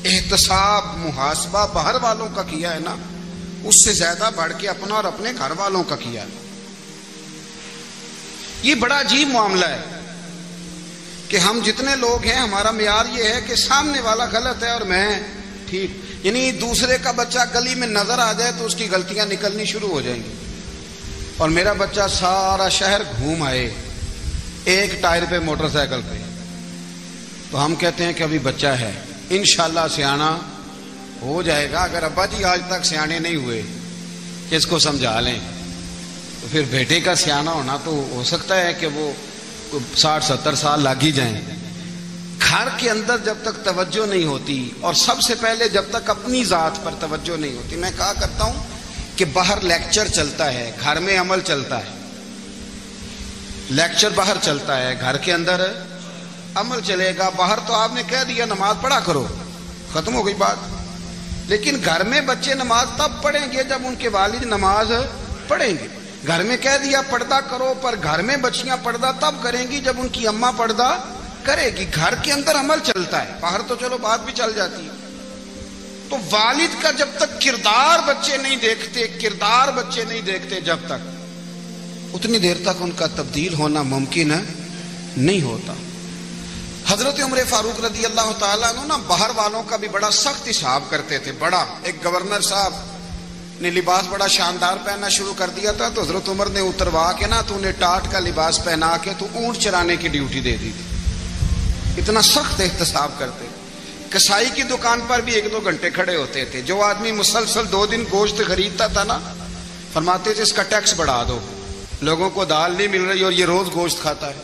احتساب محاسبہ باہر والوں کا کیا ہے نا اس سے زیادہ بڑھ کے اپنا اور اپنے گھر والوں کا کیا ہے۔ یہ بڑا عجیب معاملہ ہے کہ ہم جتنے لوگ ہیں ہمارا معیار یہ ہے کہ سامنے والا غلط ہے اور میں ٹھیک، یعنی دوسرے کا بچہ گلی میں نظر آ جائے تو اس کی غلطیاں نکلنی شروع ہو جائیں گی، اور میرا بچہ سارا شہر گھوم آئے ایک ٹائر پہ موٹر سائیکل پہ تو ہم کہتے ہیں کہ ابھی بچہ ہے، انشاءاللہ سیانا ہو جائے گا۔ اگر ابا جی آج تک سیانے نہیں ہوئے کہ اس کو سمجھا لیں تو پھر بیٹے کا سیانا ہونا تو ہو سکتا ہے کہ وہ 60-70 سال لگ ہی جائیں۔ گھر کے اندر جب تک توجہ نہیں ہوتی اور سب سے پہلے جب تک اپنی ذات پر توجہ نہیں ہوتی، میں کہا کرتا ہوں کہ باہر لیکچر چلتا ہے گھر میں عمل چلتا ہے، لیکچر باہر چلتا ہے گھر کے اندر عمل چلے گا۔ باہر تو آپ نے کہہ دیا نماز پڑھا کرو، ختم ہو گئی بات، لیکن گھر میں بچے نماز تب پڑھیں گے جب ان کے والد نماز پڑھیں گے۔ گھر میں کہہ دیا پردہ کرو، پر گھر میں بچیاں پردہ تب کریں گی جب ان کی اماں پردہ کرے گی۔ گھر کے اندر عمل چلتا ہے، باہر تو چلو بات بھی چل جاتی ہے۔ تو والد کا جب تک کردار بچے نہیں دیکھتے جب تک اتنی دیر تک ان کا تبدیل ہونا ممکن نہیں ہوتا۔ حضرت عمر فاروق رضی اللہ تعالیٰ عنہ نا باہر والوں کا بھی بڑا سخت حساب کرتے تھے۔ بڑا ایک گورنر صاحب نے لباس بڑا شاندار پہننا شروع کر دیا تھا تو حضرت عمر نے اتروا کے نا تو انہیں ٹاٹ کا لباس پہنا کے تو اونٹ چرانے کی ڈیوٹی دے دی تھی، اتنا سخت احتساب کرتے۔ کسائی کی دکان پر بھی 1-2 گھنٹے کھڑے ہوتے تھے، جو آدمی مسلسل 2 دن گوشت خریدتا تھا نا فرماتے تھے اس کا ٹیکس بڑھا دو، لوگوں کو دال نہیں مل رہی اور یہ روز گوشت کھاتا ہے۔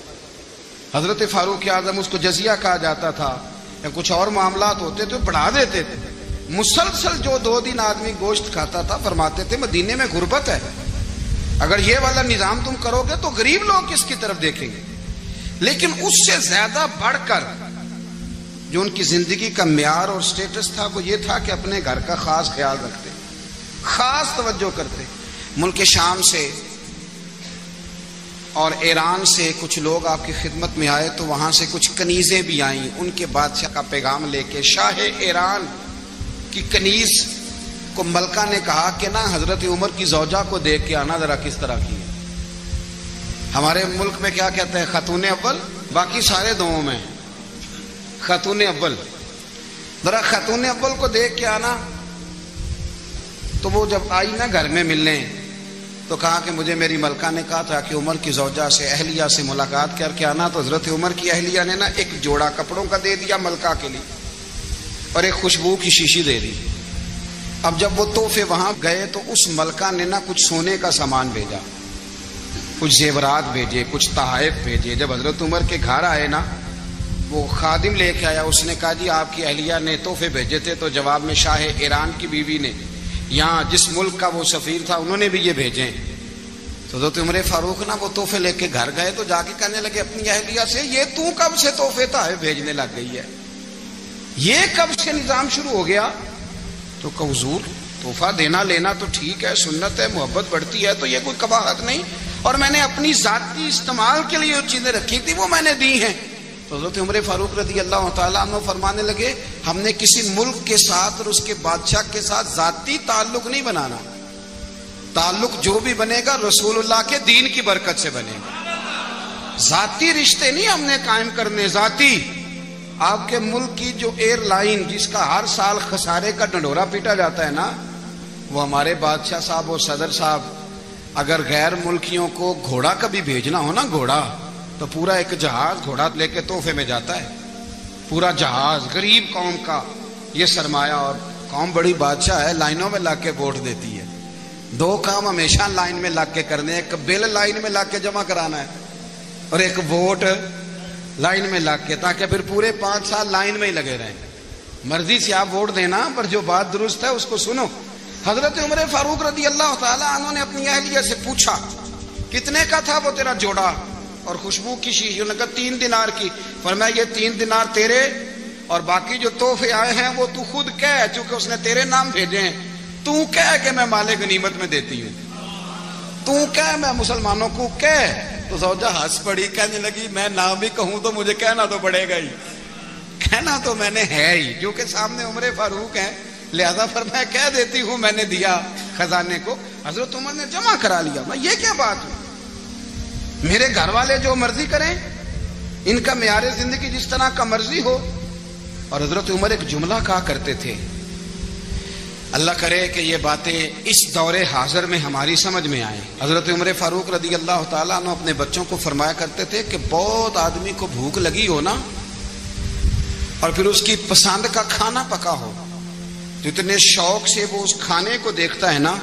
حضرت فاروق اعظم اس کو جزیہ کہا جاتا تھا یا کچھ اور معاملات ہوتے تو بڑھا دیتے تھے۔ مسلسل جو 2 دن آدمی گوشت کھاتا تھا فرماتے تھے مدینے میں غربت ہے، اگر یہ والا نظام تم کرو گے تو غریب لوگ کس کی طرف دیکھیں گے۔ لیکن اس سے زیادہ بڑھ کر جو ان کی زندگی کا معیار اور سٹیٹس تھا وہ یہ تھا کہ اپنے گھر کا خاص خیال رکھتے، خاص توجہ کرتے۔ ملک شام سے اور ایران سے کچھ لوگ آپ کی خدمت میں آئے تو وہاں سے کچھ کنیزیں بھی آئیں، ان کے بادشاہ کا پیغام لے کے۔ شاہ ایران کی کنیز کو ملکہ نے کہا کہ نا حضرت عمر کی زوجہ کو دیکھ کے آنا ذرا کس طرح کی ہے۔ ہمارے ملک میں کیا کہتے ہیں خاتون اول، باقی سارے دووں میں خاتون اول، ذرا خاتون اول کو دیکھ کے آنا۔ تو وہ جب آئی نا گھر میں ملنے تو کہا کہ مجھے میری ملکہ نے کہا تھا کہ عمر کی زوجہ سے اہلیہ سے ملاقات کر کے آنا۔ تو حضرت عمر کی اہلیہ نے نا ایک جوڑا کپڑوں کا دے دیا ملکہ کے لیے اور ایک خوشبو کی شیشی دے دی۔ اب جب وہ تحفے وہاں گئے تو اس ملکہ نے نا کچھ سونے کا سامان بھیجا، کچھ زیورات بھیجے، کچھ تحائف بھیجے۔ جب حضرت عمر کے گھر آئے نا وہ خادم لے کے آیا، اس نے کہا جی آپ کی اہلیہ نے تحفے بھیجے تھے، تو جواب میں شاہ ایران کی بیوی نے یہاں جس ملک کا وہ سفیر تھا انہوں نے بھی یہ بھیجے۔ تو حضرت عمر فاروق نا وہ تحفے لے کے گھر گئے تو جا کے کہنے لگے اپنی اہلیہ سے یہ تو کب سے تحفے تحائف بھیجنے لگ گئی ہے، یہ کب سے نظام شروع ہو گیا؟ تو کہ حضور تحفہ دینا لینا تو ٹھیک ہے، سنت ہے، محبت بڑھتی ہے، تو یہ کوئی قباحت نہیں، اور میں نے اپنی ذاتی استعمال کے لیے جو چیزیں رکھی تھی وہ میں نے دی ہیں۔ تو حضرت عمر فاروق رضی اللہ تعالیٰ عنہ فرمانے لگے ہم نے کسی ملک کے ساتھ اور اس کے بادشاہ کے ساتھ ذاتی تعلق نہیں بنانا، تعلق جو بھی بنے گا رسول اللہ کے دین کی برکت سے بنے گا، ذاتی رشتے نہیں ہم نے قائم کرنے۔ ذاتی آپ کے ملک کی جو ایئر لائن جس کا ہر سال خسارے کا ڈنڈورا پیٹا جاتا ہے نا، وہ ہمارے بادشاہ صاحب اور صدر صاحب اگر غیر ملکیوں کو گھوڑا کبھی بھیجنا ہو نا، گھوڑا تو پورا ایک جہاز گھوڑا لے کے تحفے میں جاتا ہے، پورا جہاز غریب قوم کا یہ سرمایہ، اور قوم بڑی بادشاہ ہے لائنوں میں لگ کے ووٹ دیتی ہے۔ 2 کام ہمیشہ لائن میں لگ کے کرنے، ایک بل لائن میں لگ کے جمع کرانا ہے اور ایک ووٹ لائن میں لگ کے، تاکہ پھر پورے 5 سال لائن میں ہی لگے رہیں۔ مرضی سے آپ ووٹ دینا پر جو بات درست ہے اس کو سنو۔ حضرت عمر فاروق رضی اللہ تعالیٰ عنہ نے اپنی اہلیہ سے پوچھا کتنے کا تھا وہ تیرا جوڑا اور خوشبو کی شیشی؟ انہوں نے کہا 3 دینار کی۔ فرمایا یہ 3 دینار تیرے اور باقی جو تحفے آئے ہیں وہ تو خود کہہ، چونکہ اس نے تیرے نام بھیجے ہیں، تو کہہ کہ میں مال غنیمت میں دیتی ہوں، تو کہہ میں مسلمانوں کو کہہ۔ تو زوجہ ہنس پڑی، کہنے لگی میں نہ بھی کہوں تو مجھے کہنا تو پڑے گا ہی، کہنا تو میں نے ہے ہی، کیونکہ سامنے عمر فاروق ہیں، لہذا فرمایا کہہ دیتی ہوں میں نے دیا خزانے کو۔ حضرت عمر نے جمع کرا لیا۔ میں یہ کیا بات ہے، میرے گھر والے جو مرضی کریں، ان کا معیار زندگی جس طرح کا مرضی ہو۔ اور حضرت عمر ایک جملہ کہا کرتے تھے، اللہ کرے کہ یہ باتیں اس دور حاضر میں ہماری سمجھ میں آئیں۔ حضرت عمر فاروق رضی اللہ تعالیٰ عنہ اپنے بچوں کو فرمایا کرتے تھے کہ بہت آدمی کو بھوک لگی ہو نا، اور پھر اس کی پسند کا کھانا پکا ہو، تو اتنے شوق سے وہ اس کھانے کو دیکھتا ہے نا،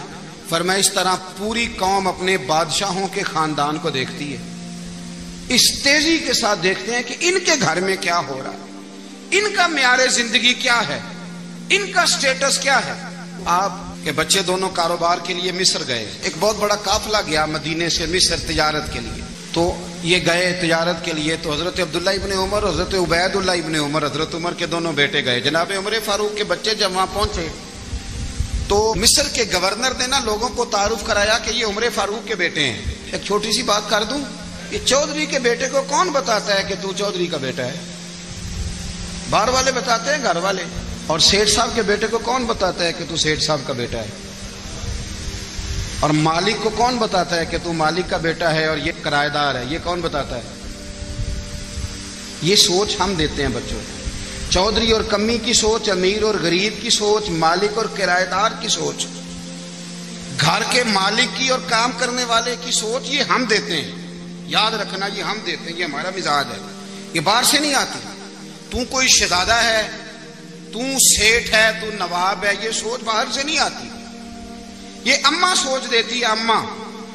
فرمایا اس طرح پوری قوم اپنے بادشاہوں کے خاندان کو دیکھتی ہے، اس تیزی کے ساتھ دیکھتے ہیں کہ ان کے گھر میں کیا ہو رہا ہے، ان کا معیار زندگی کیا ہے، ان کا سٹیٹس کیا ہے۔ آپ کے بچے دونوں کاروبار کے لیے مصر گئے، ایک بہت بڑا قافلہ گیا مدینے سے مصر تجارت کے لیے، تو یہ گئے تجارت کے لیے، تو حضرت عبداللہ ابن عمر، حضرت عبید اللہ ابن عمر، حضرت عمر کے دونوں بیٹے گئے۔ جناب عمر فاروق کے بچے جب وہاں پہنچے تو مصر کے گورنر نے نا لوگوں کو تعارف کرایا کہ یہ عمر فاروق کے بیٹے ہیں۔ ایک چھوٹی سی بات کر دوں، یہ چودھری کے بیٹے کو کون بتاتا ہے کہ تو چودھری کا بیٹا ہے؟ باہر والے بتاتے ہیں، گھر والے۔ اور سیٹھ صاحب کے بیٹے کو کون بتاتا ہے کہ تو سیٹھ صاحب کا بیٹا ہے؟ اور مالک کو کون بتاتا ہے کہ تو مالک کا بیٹا ہے اور یہ کرایہ دار ہے؟ یہ کون بتاتا ہے؟ یہ سوچ ہم دیتے ہیں بچوں کو، چودھری اور کمی کی سوچ، امیر اور غریب کی سوچ، مالک اور کرایہ دار کی سوچ، گھر کے مالک کی اور کام کرنے والے کی سوچ، یہ ہم دیتے ہیں۔ یاد رکھنا، یہ ہم دیتے ہیں، یہ ہمارا مزاج ہے، یہ باہر سے نہیں آتی۔ تو کوئی شہزادہ ہے، تو سیٹھ ہے، تو نواب ہے، یہ سوچ باہر سے نہیں آتی، یہ اماں سوچ دیتی ہے، اماں،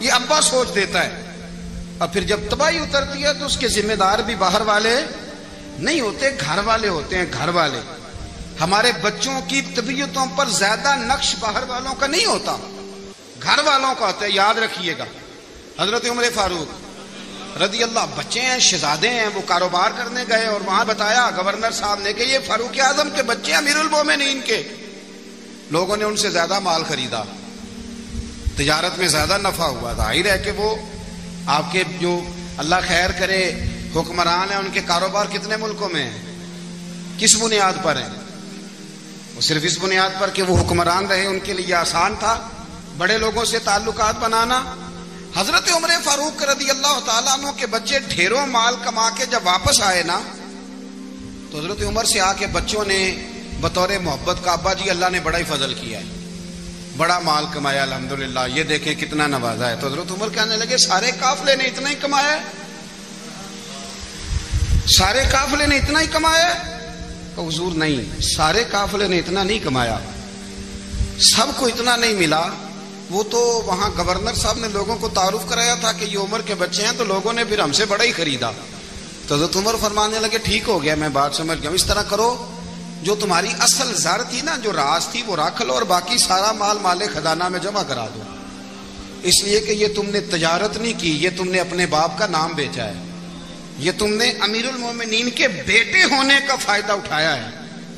یہ ابا سوچ دیتا ہے۔ اور پھر جب تباہی اترتی ہے تو اس کے ذمہ دار بھی باہر والے نہیں ہوتے، گھر والے ہوتے ہیں، گھر والے۔ ہمارے بچوں کی طبیعتوں پر زیادہ نقش باہر والوں کا نہیں ہوتا، گھر والوں کا ہوتا ہے، یاد رکھیے گا۔ حضرت عمر فاروق رضی اللہ، بچے ہیں، شہزادے ہیں، وہ کاروبار کرنے گئے اور وہاں بتایا گورنر صاحب نے کہ یہ فاروق اعظم کے بچے، امیر المومنین کے۔ لوگوں نے ان سے زیادہ مال خریدا، تجارت میں زیادہ نفع ہوا، ظاہر ہے کہ وہ آپ کے جو اللہ خیر کرے حکمران ہیں، ان کے کاروبار کتنے ملکوں میں ہیں، کس بنیاد پر ہیں؟ وہ صرف اس بنیاد پر کہ وہ حکمران رہے، ان کے لیے آسان تھا بڑے لوگوں سے تعلقات بنانا۔ حضرت عمر فاروق رضی اللہ تعالیٰ عنہ کے بچے ڈھیروں مال کما کے جب واپس آئے نا، تو حضرت عمر سے آ کے بچوں نے بطور محبت کا، ابا جی اللہ نے بڑا ہی فضل کیا ہے، بڑا مال کمایا الحمدللہ، یہ دیکھیں کتنا نوازا ہے۔ تو حضرت عمر کہنے لگے سارے قافلے نے اتنا ہی کمایا ہے، سارے قافلے نے اتنا ہی کمایا ہے؟ کہ حضور نہیں، سارے قافلے نے اتنا نہیں کمایا، سب کو اتنا نہیں ملا۔ وہ تو وہاں گورنر صاحب نے لوگوں کو تعارف کرایا تھا کہ یہ عمر کے بچے ہیں، تو لوگوں نے پھر ہم سے بڑا ہی خریدا۔ تو حضرت عمر فرمانے لگے ٹھیک ہو گیا، میں بات سمجھ گیا، اس طرح کرو، جو تمہاری اصل زر تھی نا، جو راز تھی، وہ رکھ لو، اور باقی سارا مال مال خزانہ میں جمع کرا دو، اس لیے کہ یہ تم نے تجارت نہیں کی، یہ تم نے اپنے باپ کا نام بیچا ہے، یہ تم نے امیر المومنین کے بیٹے ہونے کا فائدہ اٹھایا ہے۔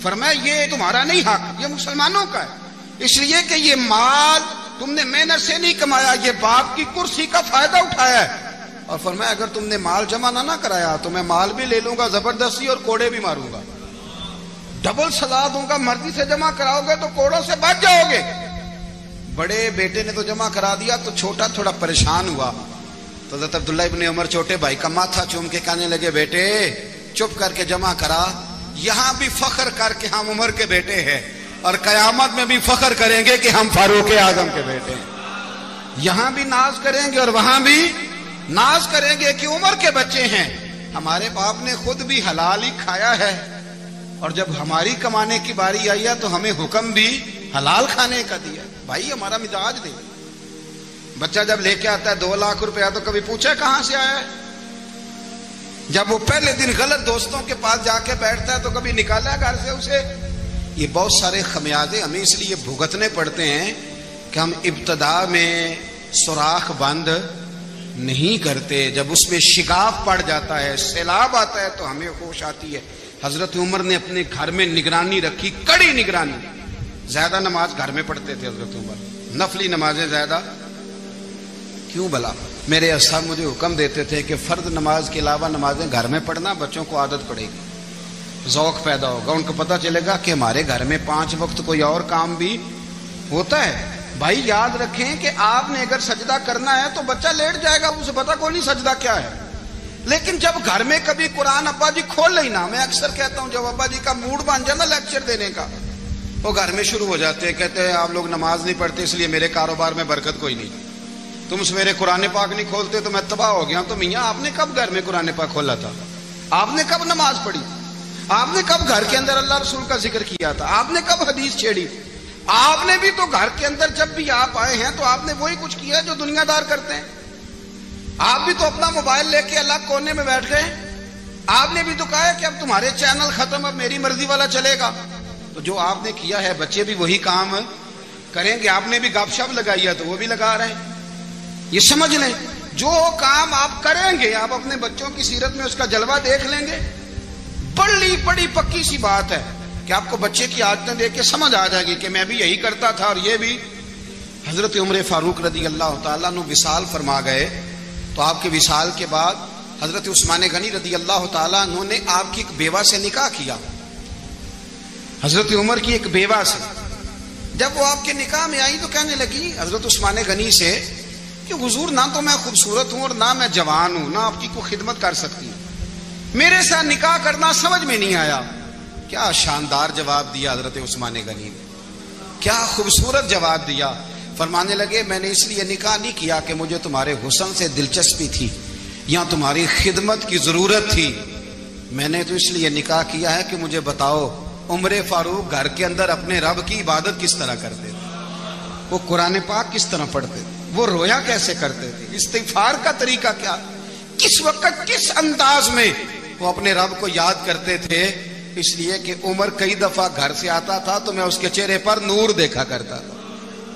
فرمایا یہ تمہارا نہیں حق، یہ مسلمانوں کا ہے، اس لیے کہ یہ مال تم نے محنت سے نہیں کمایا، یہ باپ کی کرسی کا فائدہ اٹھایا ہے۔ اور فرمایا اگر تم نے مال جمع نہ کرایا تو میں مال بھی لے لوں گا زبردستی اور کوڑے بھی ماروں گا، ڈبل سزا دوں گا، مرضی سے جمع کراؤ گے تو کوڑوں سے بچ جاؤ گے۔ بڑے بیٹے نے تو جمع کرا دیا، تو چھوٹا تھوڑا پریشان ہوا، تو حضرت عبداللہ ابن عمر چھوٹے بھائی کا ماتھا چوم کے کہنے لگے بیٹے چپ کر کے جمع کرا، یہاں بھی فخر کر کے ہم عمر کے بیٹے ہیں، اور قیامت میں بھی فخر کریں گے کہ ہم فاروق اعظم کے بیٹے ہیں، یہاں بھی ناز کریں گے اور وہاں بھی ناز کریں گے کہ عمر کے بچے ہیں۔ ہمارے باپ نے خود بھی حلال ہی کھایا ہے، اور جب ہماری کمانے کی باری آئی ہے تو ہمیں حکم بھی حلال کھانے کا دیا۔ بھائی ہمارا مزاج دے، بچہ جب لے کے آتا ہے 2 لاکھ روپیہ تو کبھی پوچھے کہاں سے آیا ہے؟ جب وہ پہلے دن غلط دوستوں کے پاس جا کے بیٹھتا ہے تو کبھی نکالا گھر سے اسے؟ یہ بہت سارے خمیازے ہمیں اس لیے بھگتنے پڑتے ہیں کہ ہم ابتدا میں سوراخ بند نہیں کرتے. جب اس میں شگاف پڑ جاتا ہے, سیلاب آتا ہے, تو ہمیں ہوش آتی ہے. حضرت عمر نے اپنے گھر میں نگرانی رکھی, کڑی نگرانی. زیادہ نماز گھر میں پڑھتے تھے حضرت عمر, نفلی نمازیں زیادہ کیوں بلا. میرے اساتذہ مجھے حکم دیتے تھے کہ فرض نماز کے علاوہ نمازیں گھر میں پڑھنا, بچوں کو عادت پڑے گی, ذوق پیدا ہوگا, ان کو پتہ چلے گا کہ ہمارے گھر میں 5 وقت کوئی اور کام بھی ہوتا ہے. بھائی یاد رکھیں کہ آپ نے اگر سجدہ کرنا ہے تو بچہ لیٹ جائے گا, اسے پتہ کوئی نہیں سجدہ کیا ہے. لیکن جب گھر میں کبھی قرآن ابا جی کھول لینا, میں اکثر کہتا ہوں جب ابا جی کا موڈ بن جائے نا لیکچر دینے کا, وہ گھر میں شروع ہو جاتے ہیں, کہتے ہیں آپ لوگ نماز نہیں پڑھتے اس لیے میرے کاروبار میں برکت کوئی نہیں, تم سویرے قرآن پاک نہیں کھولتے تو میں تباہ ہو گیا. تو میاں آپ نے کب گھر میں قرآن پاک کھولا تھا؟ آپ نے کب نماز پڑھی؟ آپ نے کب گھر کے اندر اللہ رسول کا ذکر کیا تھا؟ آپ نے کب حدیث چھیڑی؟ آپ نے بھی تو گھر کے اندر جب بھی آپ آئے ہیں تو آپ نے وہی کچھ کیا جو دنیا دار کرتے ہیں. آپ بھی تو اپنا موبائل لے کے الگ کونے میں بیٹھ گئے. آپ نے بھی تو کہا ہے کہ اب تمہارے چینل ختم, اب میری مرضی والا چلے گا. تو جو آپ نے کیا ہے بچے بھی وہی کام کریں گے. آپ نے بھی گپ شپ لگائی ہے تو وہ بھی لگا رہے ہیں. یہ سمجھ لیں جو کام آپ کریں گے آپ اپنے بچوں کی سیرت میں اس کا جلوہ دیکھ لیں گے. بڑی پکی سی بات ہے کہ آپ کو بچے کی عادتیں دیکھ کے سمجھ آ جائے گی کہ میں بھی یہی کرتا تھا اور یہ بھی. حضرت عمر فاروق رضی اللہ تعالیٰ عنہ وصال فرما گئے, تو آپ کے وصال کے بعد حضرت عثمان غنی رضی اللہ تعالیٰ عنہ نے آپ کی ایک بیوہ سے نکاح کیا, حضرت عمر کی ایک بیوہ سے. جب وہ آپ کے نکاح میں آئی تو کہنے لگی حضرت عثمان غنی سے کہ حضور نہ تو میں خوبصورت ہوں اور نہ میں جوان ہوں, نہ آپ کی کوئی خدمت کر سکتی ہوں, میرے ساتھ نکاح کرنا سمجھ میں نہیں آیا. کیا شاندار جواب دیا حضرت عثمان غنی نے, کیا خوبصورت جواب دیا. فرمانے لگے میں نے اس لیے نکاح نہیں کیا کہ مجھے تمہارے حسن سے دلچسپی تھی یا تمہاری خدمت کی ضرورت تھی, میں نے تو اس لیے نکاح کیا ہے کہ مجھے بتاؤ عمر فاروق گھر کے اندر اپنے رب کی عبادت کس طرح کرتے تھے, وہ قرآن پاک کس طرح پڑھتے تھے, وہ رویا کیسے کرتے تھے, استغفار کا طریقہ کیا, کس وقت کس انداز میں وہ اپنے رب کو یاد کرتے تھے. اس لیے کہ عمر کئی دفعہ گھر سے آتا تھا تو میں اس کے چہرے پر نور دیکھا کرتا تھا,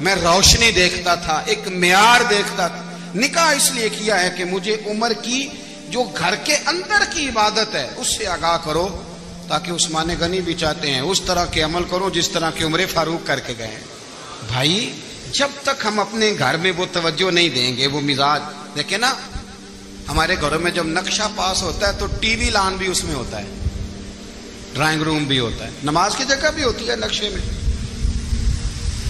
میں روشنی دیکھتا تھا, ایک معیار دیکھتا تھا. نکاح اس لیے کیا ہے کہ مجھے عمر کی جو گھر کے اندر کی عبادت ہے اس سے آگاہ کرو, تاکہ عثمان غنی بھی چاہتے ہیں اس طرح کے عمل کرو جس طرح کے عمر فاروق کر کے گئے. بھائی جب تک ہم اپنے گھر میں وہ توجہ نہیں دیں گے, وہ مزاج دیکھیں نا, ہمارے گھروں میں جب نقشہ پاس ہوتا ہے تو ٹی وی لان بھی اس میں ہوتا ہے, ڈرائنگ روم بھی ہوتا ہے, نماز کی جگہ بھی ہوتی ہے نقشے میں.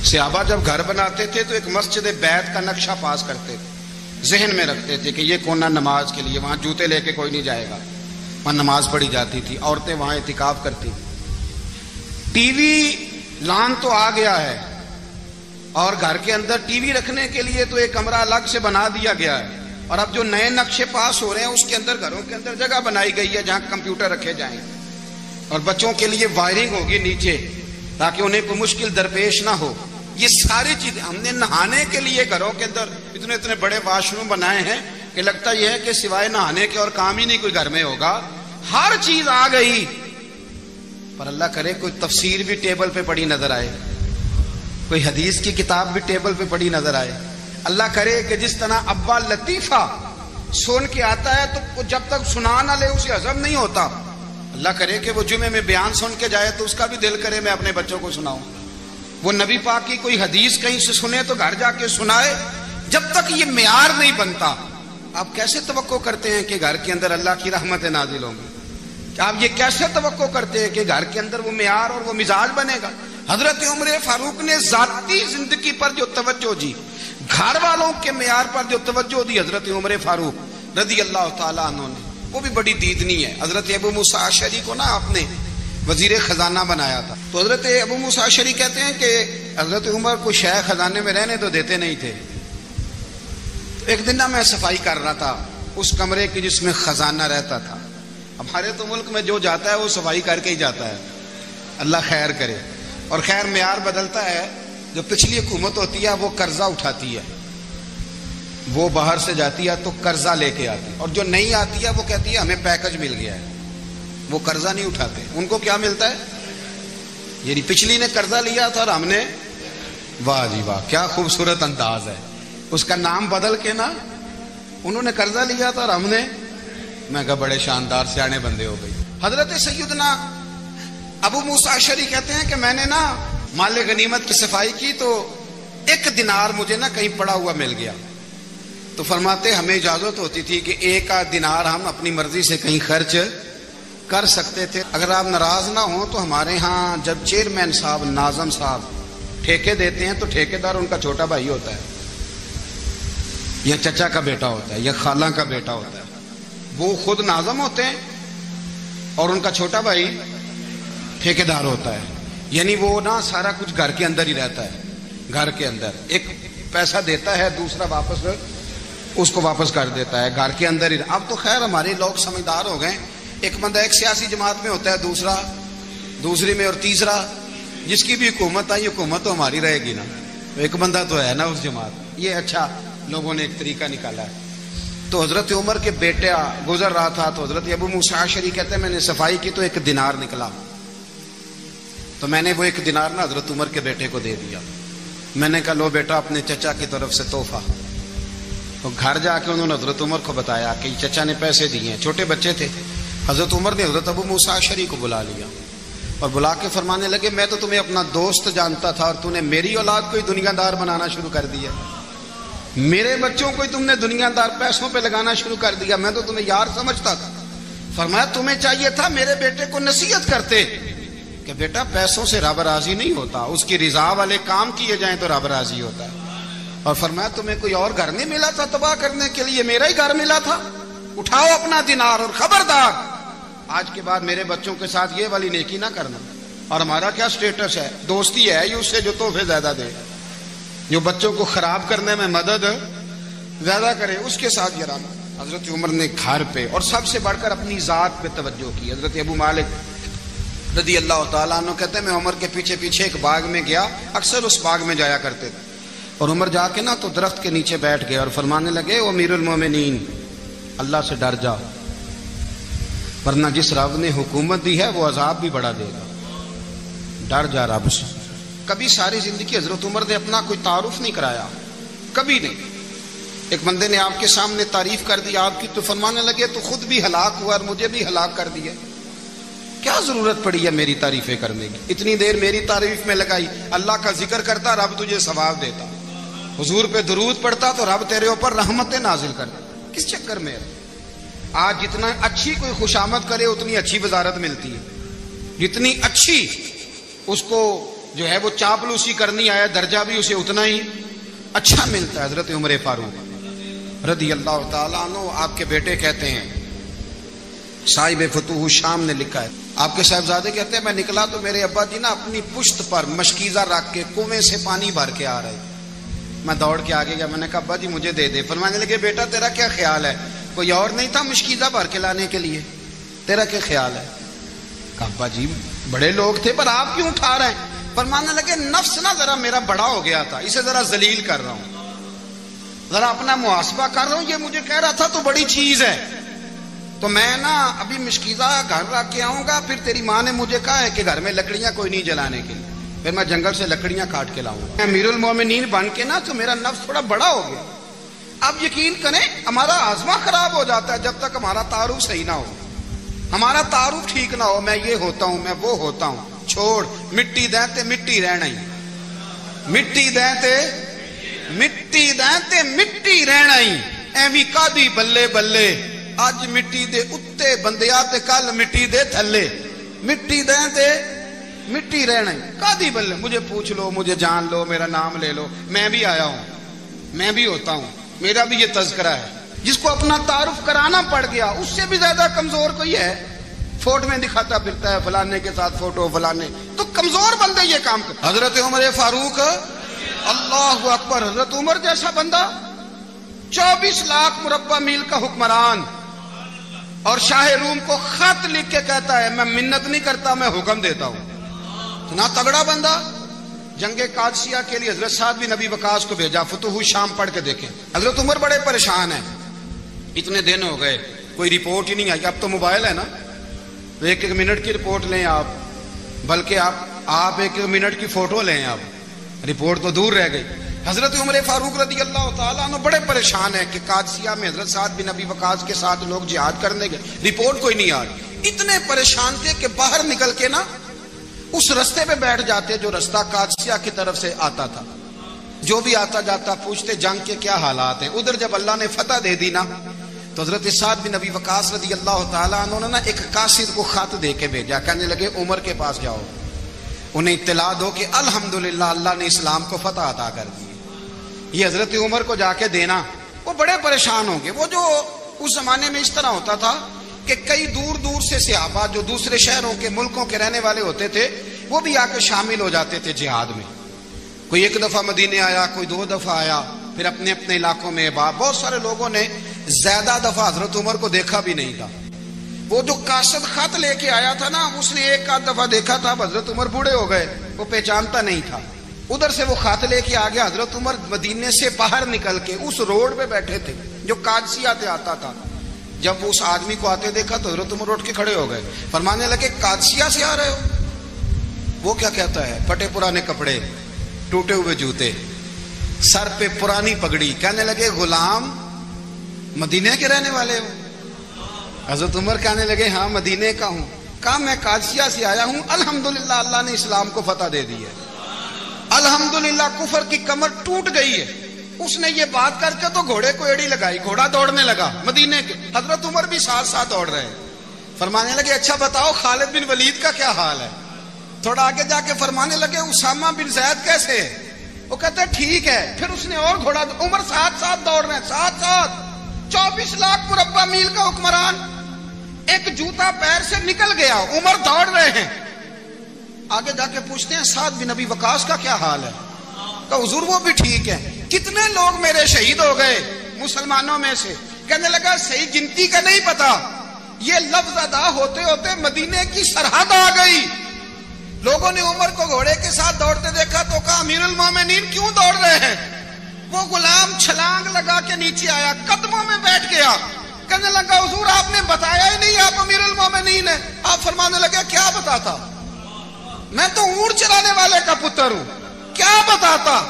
صحابہ جب گھر بناتے تھے تو ایک مسجد بیت کا نقشہ پاس کرتے تھے, ذہن میں رکھتے تھے کہ یہ کونا نماز کے لیے, وہاں جوتے لے کے کوئی نہیں جائے گا, وہاں نماز پڑھی جاتی تھی, عورتیں وہاں اعتکاف کرتی تھی. ٹی وی لان تو آ گیا ہے اور گھر کے اندر ٹی وی رکھنے کے لیے تو ایک کمرہ الگ سے بنا دیا گیا ہے, اور اب جو نئے نقشے پاس ہو رہے ہیں اس کے اندر گھروں کے اندر جگہ بنائی گئی ہے جہاں کمپیوٹر رکھے جائیں, اور بچوں کے لیے وائرنگ ہوگی نیچے تاکہ انہیں کوئی مشکل درپیش نہ ہو. یہ ساری چیزیں ہم نے نہانے کے لیے گھروں کے اندر اتنے بڑے واش روم بنائے ہیں کہ لگتا یہ ہے کہ سوائے نہانے کے اور کام ہی نہیں کوئی گھر میں ہوگا. ہر چیز آ گئی, پر اللہ کرے کوئی تفسیر بھی ٹیبل پہ پڑی نظر آئے, کوئی حدیث کی کتاب بھی ٹیبل پہ پڑی نظر آئے. اللہ کرے کہ جس طرح ابا لطیفہ سن کے آتا ہے تو جب تک سنا نہ لے اسے ہضم نہیں ہوتا, اللہ کرے کہ وہ جمعے میں بیان سن کے جائے تو اس کا بھی دل کرے میں اپنے بچوں کو سناؤں. وہ نبی پاک کی کوئی حدیث کہیں سے سنے تو گھر جا کے سنائے. جب تک یہ معیار نہیں بنتا آپ کیسے توقع کرتے ہیں کہ گھر کے اندر اللہ کی رحمتیں نازل ہوں گی؟ آپ یہ کیسے توقع کرتے ہیں کہ گھر کے اندر وہ معیار اور وہ مزاج بنے گا؟ حضرت عمر فاروق نے ذاتی زندگی پر جو توجہ دی, گھر والوں کے معیار پر جو توجہ دی حضرت عمر فاروق رضی اللہ تعالیٰ عنہ نے, وہ بھی بڑی دیدنی ہے. حضرت ابو موسیٰ اشعری کو نا آپ نے وزیر خزانہ بنایا تھا, تو حضرت ابو موسیٰ اشعری کہتے ہیں کہ حضرت عمر کو شیخ خزانے میں رہنے تو دیتے نہیں تھے. ایک دن میں صفائی کر رہا تھا اس کمرے کی جس میں خزانہ رہتا تھا. ہمارے تو ملک میں جو جاتا ہے وہ صفائی کر کے ہی جاتا ہے, اللہ خیر کرے. اور خیر معیار بدلتا ہے, جو پچھلی حکومت ہوتی ہے وہ قرضہ اٹھاتی ہے, وہ باہر سے جاتی ہے تو قرضہ لے کے آتی, اور جو نہیں آتی ہے وہ کہتی ہے ہمیں پیکج مل گیا ہے, وہ قرضہ نہیں اٹھاتے. ان کو کیا ملتا ہے؟ یعنی پچھلی نے قرضہ لیا تھا اور ہم نے, واہ جی واہ کیا خوبصورت انداز ہے, اس کا نام بدل کے نا انہوں نے قرضہ لیا تھا اور ہم نے. میں کہا بڑے شاندار سیانے بندے ہو گئی. حضرت سیدنا ابو موسیٰ اشعری کہتے ہیں کہ میں نے نا مال غنیمت کی صفائی کی تو 1 دینار مجھے نا کہیں پڑا ہوا مل گیا. تو فرماتے ہمیں اجازت ہوتی تھی کہ 1 دینار ہم اپنی مرضی سے کہیں خرچ کر سکتے تھے. اگر آپ ناراض نہ ہوں تو ہمارے ہاں جب چیئرمین صاحب ناظم صاحب ٹھیکے دیتے ہیں تو ٹھیکیدار ان کا چھوٹا بھائی ہوتا ہے یا چچا کا بیٹا ہوتا ہے یا خالہ کا بیٹا ہوتا ہے. وہ خود ناظم ہوتے ہیں اور ان کا چھوٹا بھائی ٹھیکیدار ہوتا ہے. یعنی وہ نا سارا کچھ گھر کے اندر ہی رہتا ہے. گھر کے اندر ایک پیسہ دیتا ہے, دوسرا واپس اس کو واپس کر دیتا ہے. گھر کے اندر ہی. اب تو خیر ہمارے لوگ سمجھدار ہو گئے. ایک بندہ ایک سیاسی جماعت میں ہوتا ہے, دوسرا دوسری میں, اور تیسرا جس کی بھی حکومت آئی حکومت تو ہماری رہے گی نا. ایک بندہ تو ہے نا اس جماعت. یہ اچھا لوگوں نے ایک طریقہ نکالا ہے. تو حضرت عمر کے بیٹا گزر رہا تھا تو حضرت ابو موسیٰ اشعری کہتے ہیں میں نے صفائی کی تو 1 دینار نکلا. تو میں نے وہ 1 دینار نا حضرت عمر کے بیٹے کو دے دیا. میں نے کہا لو بیٹا اپنے چچا کی طرف سے تحفہ. تو گھر جا کے انہوں نے حضرت عمر کو بتایا کہ چچا نے پیسے دیے ہیں. چھوٹے بچے تھے. حضرت عمر نے حضرت ابو موسیٰ اشعری کو بلا لیا اور بلا کے فرمانے لگے میں تو تمہیں اپنا دوست جانتا تھا اور تم نے میری اولاد کو ہی دنیا دار بنانا شروع کر دیا. میرے بچوں کو ہی تم نے دنیا دار پیسوں پہ لگانا شروع کر دیا. میں تو تمہیں یار سمجھتا تھا. فرمایا تمہیں چاہیے تھا میرے بیٹے کو نصیحت کرتے کہ بیٹا پیسوں سے رب راضی نہیں ہوتا, اس کی رضا والے کام کیے جائیں تو رب راضی ہوتا ہے. اور فرمایا تمہیں کوئی اور گھر نہیں ملا تھا تباہ کرنے کے لیے, میرا ہی گھر ملا تھا. اٹھاؤ اپنا دینار اور خبردار آج کے بعد میرے بچوں کے ساتھ یہ والی نیکی نہ کرنا. اور ہمارا کیا سٹیٹس ہے, دوستی ہے اس سے جو تحفے زیادہ دے, جو بچوں کو خراب کرنے میں مدد زیادہ کرے اس کے ساتھ یارانہ. حضرت عمر نے گھر پہ اور سب سے بڑھ کر اپنی ذات پہ توجہ کی. حضرت ابو مالک رضی اللہ تعالیٰ عنہ کہتے ہیں میں عمر کے پیچھے پیچھے ایک باغ میں گیا, اکثر اس باغ میں جایا کرتے تھے. اور عمر جا کے نا تو درخت کے نیچے بیٹھ گئے اور فرمانے لگے او امیر المومنین اللہ سے ڈر جا, ورنہ جس رب نے حکومت دی ہے وہ عذاب بھی بڑا دے گا. ڈر جا رب سے. کبھی ساری زندگی حضرت عمر نے اپنا کوئی تعارف نہیں کرایا, کبھی نہیں. ایک بندے نے آپ کے سامنے تعریف کر دی آپ کی تو فرمانے لگے تو خود بھی ہلاک ہوا اور مجھے بھی ہلاک کر دیا. کیا ضرورت پڑی ہے میری تعریفیں کرنے کی, اتنی دیر میری تعریف میں لگائی. اللہ کا ذکر کرتا رب تجھے ثواب دیتا, حضور پہ درود پڑھتا تو رب تیرے اوپر رحمتیں نازل کرتا. کس چکر میں آج جتنا اچھی کوئی خوشامد کرے اتنی اچھی وزارت ملتی ہے, جتنی اچھی اس کو جو ہے وہ چاپلوسی کرنی آیا درجہ بھی اسے اتنا ہی اچھا ملتا ہے. حضرت عمر فاروق رضی اللہ تعالیٰ عنہ آپ کے بیٹے کہتے ہیں, صاحب فتوح الشام نے لکھا ہے, آپ کے صاحبزادے کہتے ہیں میں نکلا تو میرے ابا جی نا اپنی پشت پر مشکیزہ رکھ کے کنویں سے پانی بھر کے آ رہے. میں دوڑ کے آگے گیا, میں نے کہا ابا جی مجھے دے دے. فرمانے لگے بیٹا تیرا کیا خیال ہے, کوئی اور نہیں تھا مشکیزہ بھر کے لانے کے لیے, تیرا کیا خیال ہے؟ کہا ابا جی بڑے لوگ تھے پر آپ کیوں اٹھا رہے ہیں؟ فرمانے لگے نفس نا ذرا میرا بڑا ہو گیا تھا, اسے ذرا ذلیل کر رہا ہوں, ذرا اپنا محاسبہ کر رہا ہوں. یہ مجھے کہہ رہا تھا تو بڑی چیز ہے, تو میں نا ابھی مشکیزہ گھر رکھ کے آؤں گا, پھر تیری ماں نے مجھے کہا ہے کہ گھر میں لکڑیاں کوئی نہیں جلانے کے لیے, پھر میں جنگل سے لکڑیاں کاٹ کے لاؤں گا. امیر المومنین بن کے نا تو میرا نفس تھوڑا بڑا ہو گیا. اب یقین کریں ہمارا آزما خراب ہو جاتا ہے جب تک ہمارا تعارف صحیح نہ ہو, ہمارا تعارف ٹھیک نہ ہو. میں یہ ہوتا ہوں, میں وہ ہوتا ہوں. چھوڑ مٹی دیں تے مٹی رہنا ہی, مٹی دیں تے مٹی دیں تے مٹی رہنا ہی. ایویں کادی بلے بلے اج مٹی دے اتے بندیا تے کل مٹی دے تھلے, مٹی دیں تے مٹی رہنا ہی. کادی بلے مجھے پوچھ لو, مجھے جان لو, میرا نام لے لو, میں بھی آیا ہوں, میں بھی ہوتا ہوں, میرا بھی یہ تذکرہ ہے. جس کو اپنا تعارف کرانا پڑ گیا اس سے بھی زیادہ کمزور کوئی ہے, فوٹو میں دکھاتا پھرتا ہے فلانے کے ساتھ فوٹو فلانے, تو کمزور بندے یہ کام کرتے. حضرت عمر فاروق اللہ اکبر, حضرت عمر جیسا بندہ 24 لاکھ مربع میل کا حکمران اور شاہ روم کو خط لکھ کے کہتا ہے میں منت نہیں کرتا میں حکم دیتا ہوں. اتنا تگڑا بندہ. جنگ قادسیہ کے لیے حضرت سعد بن ابی وقاص کو بھیجا, فتوح الشام پڑھ کے دیکھیں. حضرت عمر بڑے پریشان ہیں, اتنے دن ہو گئے کوئی رپورٹ ہی نہیں آئی. اب تو موبائل ہے نا, ایک ایک منٹ کی رپورٹ لیں آپ, بلکہ آپ ایک ایک منٹ کی فوٹو لیں آپ, رپورٹ تو دور رہ گئی. حضرت عمر فاروق رضی اللہ تعالیٰ عنہ بڑے پریشان ہیں کہ قادسیہ میں حضرت سعد بن ابی وقاص کے ساتھ لوگ جہاد کرنے گئے، رپورٹ کوئی نہیں آ رہی۔ اتنے پریشان تھے کہ باہر نکل کے نا اس رستے پہ بیٹھ جاتے جو رستہ قادسیہ کی طرف سے آتا تھا، جو بھی آتا جاتا پوچھتے جنگ کے کیا حالات ہیں۔ ادھر جب اللہ نے فتح دے دی نا تو حضرت سعد بن ابی وقاص رضی اللہ تعالیٰ عنہ نے نا ایک قاصد کو خط دے کے بھیجا، کہنے لگے عمر کے پاس جاؤ، انہیں اطلاع دو کہ الحمدللہ اللہ نے اسلام کو فتح عطا کر دی۔ یہ حضرت عمر کو جا کے دینا، وہ بڑے پریشان ہوں گے۔ وہ جو اس زمانے میں اس طرح ہوتا تھا کہ کئی دور دور سے صحابہ جو دوسرے شہروں کے ملکوں کے رہنے والے ہوتے تھے وہ بھی آ کے شامل ہو جاتے تھے جہاد میں۔ کوئی ایک دفعہ مدینے آیا، کوئی 2 دفعہ آیا، پھر اپنے اپنے علاقوں میں بہت سارے لوگوں نے زیادہ دفعہ حضرت عمر کو دیکھا بھی نہیں تھا۔ وہ جو قاصد خط لے کے آیا تھا نا، اس نے 1 دفعہ دیکھا تھا، حضرت عمر بوڑھے ہو گئے، وہ پہچانتا نہیں تھا۔ ادھر سے وہ خط لے کے آ گیا، حضرت عمر مدینے سے باہر نکل کے اس روڈ پہ بیٹھے تھے جو قادسیہ سے آتا تھا۔ جب وہ اس آدمی کو آتے دیکھا تو حضرت عمر اٹھ کے کھڑے ہو گئے، فرمانے لگے قادسیہ سے آ رہے ہو؟ وہ کیا کہتا ہے؟ پھٹے پرانے کپڑے، ٹوٹے ہوئے جوتے، سر پہ پرانی پگڑی، کہنے لگے غلام مدینے کے رہنے والے ہو؟ حضرت عمر کہنے لگے ہاں مدینے کا ہوں۔ کہا میں قادسیہ سے آیا ہوں، الحمدللہ اللہ نے اسلام کو فتح دے دی ہے، الحمدللہ کفر کی کمر ٹوٹ گئی ہے۔ اس نے یہ بات کر کے تو گھوڑے کو ایڑی لگائی، گھوڑا دوڑنے لگا مدینے کے، حضرت عمر بھی ساتھ ساتھ دوڑ رہے ہیں۔ فرمانے لگے اچھا بتاؤ خالد بن ولید کا کیا حال ہے؟ تھوڑا آگے جا کے فرمانے لگے اسامہ بن زید کیسے ہے؟ وہ کہتے ہیں ٹھیک ہے۔ پھر اس نے اور گھوڑا، عمر ساتھ ساتھ دوڑ رہے ہیں، ساتھ ساتھ 24 لاکھ مربع میل کا حکمران، ایک جوتا پیر سے نکل گیا، عمر دوڑ رہے ہیں۔ آگے جا کے پوچھتے ہیں سعد بن ابی وقاص کا کیا حال ہے؟ کہ حضور وہ بھی ٹھیک ہے۔ کتنے لوگ میرے شہید ہو گئے مسلمانوں میں سے؟ کہنے لگا صحیح گنتی کا نہیں پتا، یہ لفظ ادا ہوتے ہوتے مدینے کی سرحد آ گئی۔ لوگوں نے عمر کو گھوڑے کے ساتھ دوڑتے دیکھا تو کہا امیر المومنین کیوں دوڑ رہے ہیں؟ وہ غلام چھلانگ لگا کے نیچے آیا، قدموں میں بیٹھ گیا، کہنے لگا حضور آپ نے بتایا ہی نہیں آپ امیر المومنین ہیں۔ آپ فرمانے لگے کیا بتاتا؟ میں تو اونٹ چلانے والے کا پتر ہوں، کیا بتاتا؟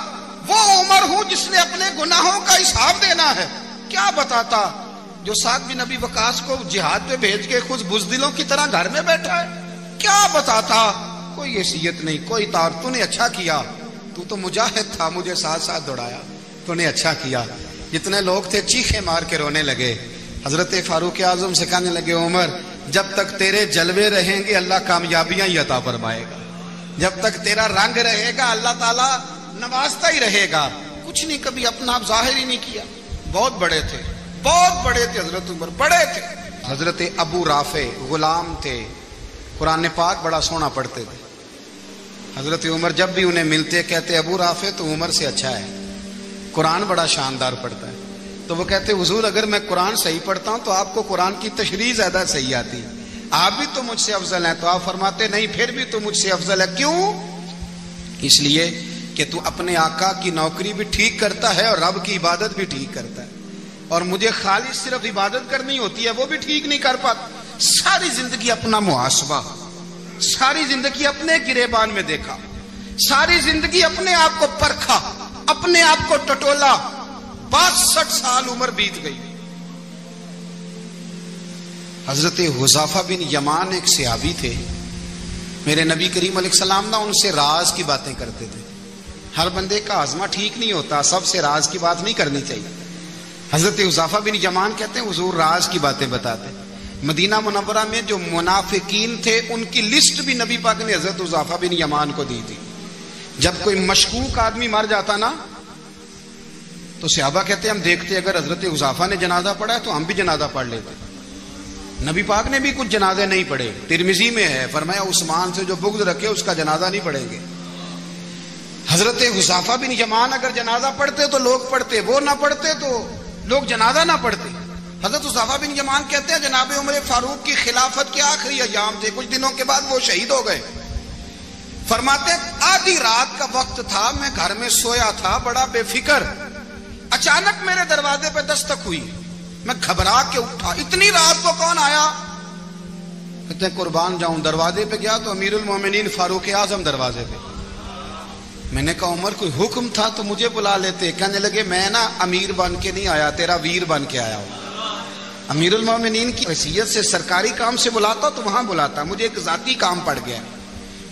وہ عمر ہوں جس نے اپنے گناہوں کا حساب دینا ہے، کیا بتاتا؟ جو سعد بن ابی وقاص کو جہاد پہ بھیج کے خود بزدلوں کی طرح گھر میں بیٹھا ہے، کیا بتاتا؟ کوئی حیثیت نہیں، کوئی تار۔ تو نے اچھا کیا، تو مجاہد تھا، مجھے ساتھ ساتھ دوڑایا، تو نے اچھا کیا۔ جتنے لوگ تھے چیخے مار کے رونے لگے۔ حضرت فاروق اعظم سے کہنے لگے عمر جب تک تیرے جلوے رہیں گے اللہ کامیابیاں ہی عطا فرمائے گا، جب تک تیرا رنگ رہے گا اللہ تعالیٰ نوازتا ہی رہے گا۔ کچھ نہیں کبھی اپنا آپ ظاہر ہی نہیں کیا۔ بہت بڑے تھے، بہت بڑے تھے حضرت عمر، بڑے تھے۔ حضرت ابو رافع غلام تھے، قرآن پاک بڑا سونا پڑھتے تھے۔ حضرت عمر جب بھی انہیں ملتے کہتے ابو رافع تو عمر سے اچھا ہے، قرآن بڑا شاندار پڑھتا ہے۔ تو وہ کہتے حضور اگر میں قرآن صحیح پڑھتا ہوں تو آپ کو قرآن کی تشریح زیادہ صحیح آتی ہے، آپ بھی تو مجھ سے افضل ہیں۔ تو آپ فرماتے نہیں پھر بھی تو مجھ سے افضل ہے۔ کیوں؟ اس لیے کہ تو اپنے آقا کی نوکری بھی ٹھیک کرتا ہے اور رب کی عبادت بھی ٹھیک کرتا ہے، اور مجھے خالص صرف عبادت کرنی ہوتی ہے وہ بھی ٹھیک نہیں کر پاتا۔ ساری زندگی اپنا محاسبہ، ساری زندگی اپنے گریبان میں دیکھا، ساری زندگی اپنے آپ کو پرکھا، اپنے آپ کو ٹٹولا۔ 62 سال عمر بیت گئی۔ حضرت حذیفہ بن یمان ایک صحابی تھے، میرے نبی کریم علیہ السلام ان سے راز کی باتیں کرتے تھے۔ ہر بندے کا ہاضمہ ٹھیک نہیں ہوتا، سب سے راز کی بات نہیں کرنی چاہیے۔ حضرت حذیفہ بن یمان کہتے ہیں حضور راز کی باتیں بتاتے۔ مدینہ منورہ میں جو منافقین تھے ان کی لسٹ بھی نبی پاک نے حضرت حذیفہ بن یمان کو دی تھی۔ جب کوئی مشکوک آدمی مر جاتا نا تو صحابہ کہتے ہیں ہم دیکھتے اگر حضرت حذیفہ نے جنازہ پڑھا ہے تو ہم بھی جنازہ پڑھ لیتے۔ نبی پاک نے بھی کچھ جنازے نہیں پڑھے، ترمذی میں ہے، فرمایا عثمان سے جو بغض رکھے اس کا جنازہ نہیں پڑھیں گے۔ حضرت حذیفہ بن یمان اگر جنازہ پڑھتے تو لوگ پڑھتے، وہ نہ پڑھتے تو لوگ جنازہ نہ پڑھتے۔ حضرت حذیفہ بن یمان کہتے ہیں جناب عمر فاروق کی خلافت کے آخری ایام تھے، کچھ دنوں کے بعد وہ شہید ہو گئے۔ فرماتے آدھی رات کا وقت تھا، میں گھر میں سویا تھا بڑا بے فکر، اچانک میرے دروازے پہ دستک ہوئی، میں گھبرا کے اٹھا، اتنی رات کو کون آیا؟ کہتے ہیں قربان جاؤں، دروازے پہ گیا تو امیر المومنین فاروق اعظم دروازے پہ۔ میں نے کہا عمر کوئی حکم تھا تو مجھے بلا لیتے. کہنے لگے میں نا امیر بن کے نہیں آیا, تیرا ویر بن کے آیا ہوں. امیر المومنین کی حیثیت سے سرکاری کام سے بلاتا تو وہاں بلاتا, مجھے ایک ذاتی کام پڑ گیا.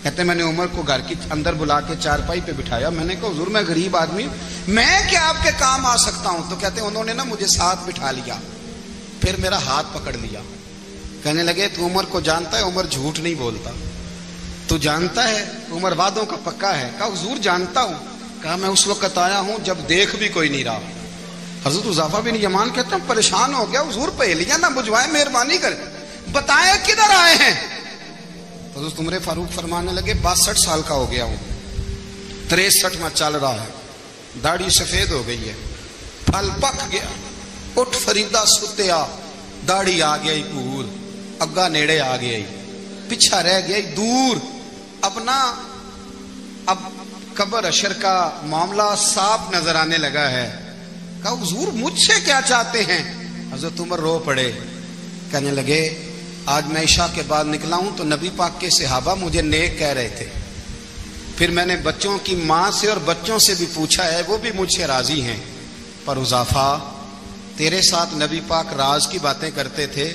کہتے میں نے عمر کو گھر کی اندر بلا کے چارپائی پہ بٹھایا. میں نے کہا حضور میں غریب آدمی ہوں, میں کیا آپ کے کام آ سکتا ہوں؟ تو کہتے انہوں نے نا مجھے ساتھ بٹھا لیا, پھر میرا ہاتھ پکڑ لیا. کہنے لگے تو عمر کو جانتا ہے؟ عمر جھوٹ نہیں بولتا. تو جانتا ہے؟ عمر وعدوں کا پکا ہے. کہا حضور جانتا ہوں. کہا میں اس وقت آیا ہوں جب دیکھ بھی کوئی نہیں رہا. حضرت حذیفہ بن یمان کہتے ہیں پریشان ہو گیا, حضور پہلیاں نہ بجھوائے, مہربانی کر بتائیں کدھر آئے ہیں. حضرت عمر فاروق فرمانے لگے 62 سال کا ہو گیا ہوں, 63 میں چل رہا ہے, داڑھی سفید ہو گئی ہے, پھل پک گیا, اٹھ فریدہ ستیا, داڑھی آ گئی پور, اگا نیڑے آ گئی, پیچھا رہ گئی دور. اپنا اب قبر اشر کا معاملہ صاف نظر آنے لگا ہے. کہا حضور مجھ سے کیا چاہتے ہیں؟ حضرت عمر رو پڑے. کہنے لگے آج میں عشاء کے بعد نکلا ہوں تو نبی پاک کے صحابہ مجھے نیک کہہ رہے تھے. پھر میں نے بچوں کی ماں سے اور بچوں سے بھی پوچھا ہے, وہ بھی مجھ سے راضی ہیں. پر حذیفہ تیرے ساتھ نبی پاک راز کی باتیں کرتے تھے,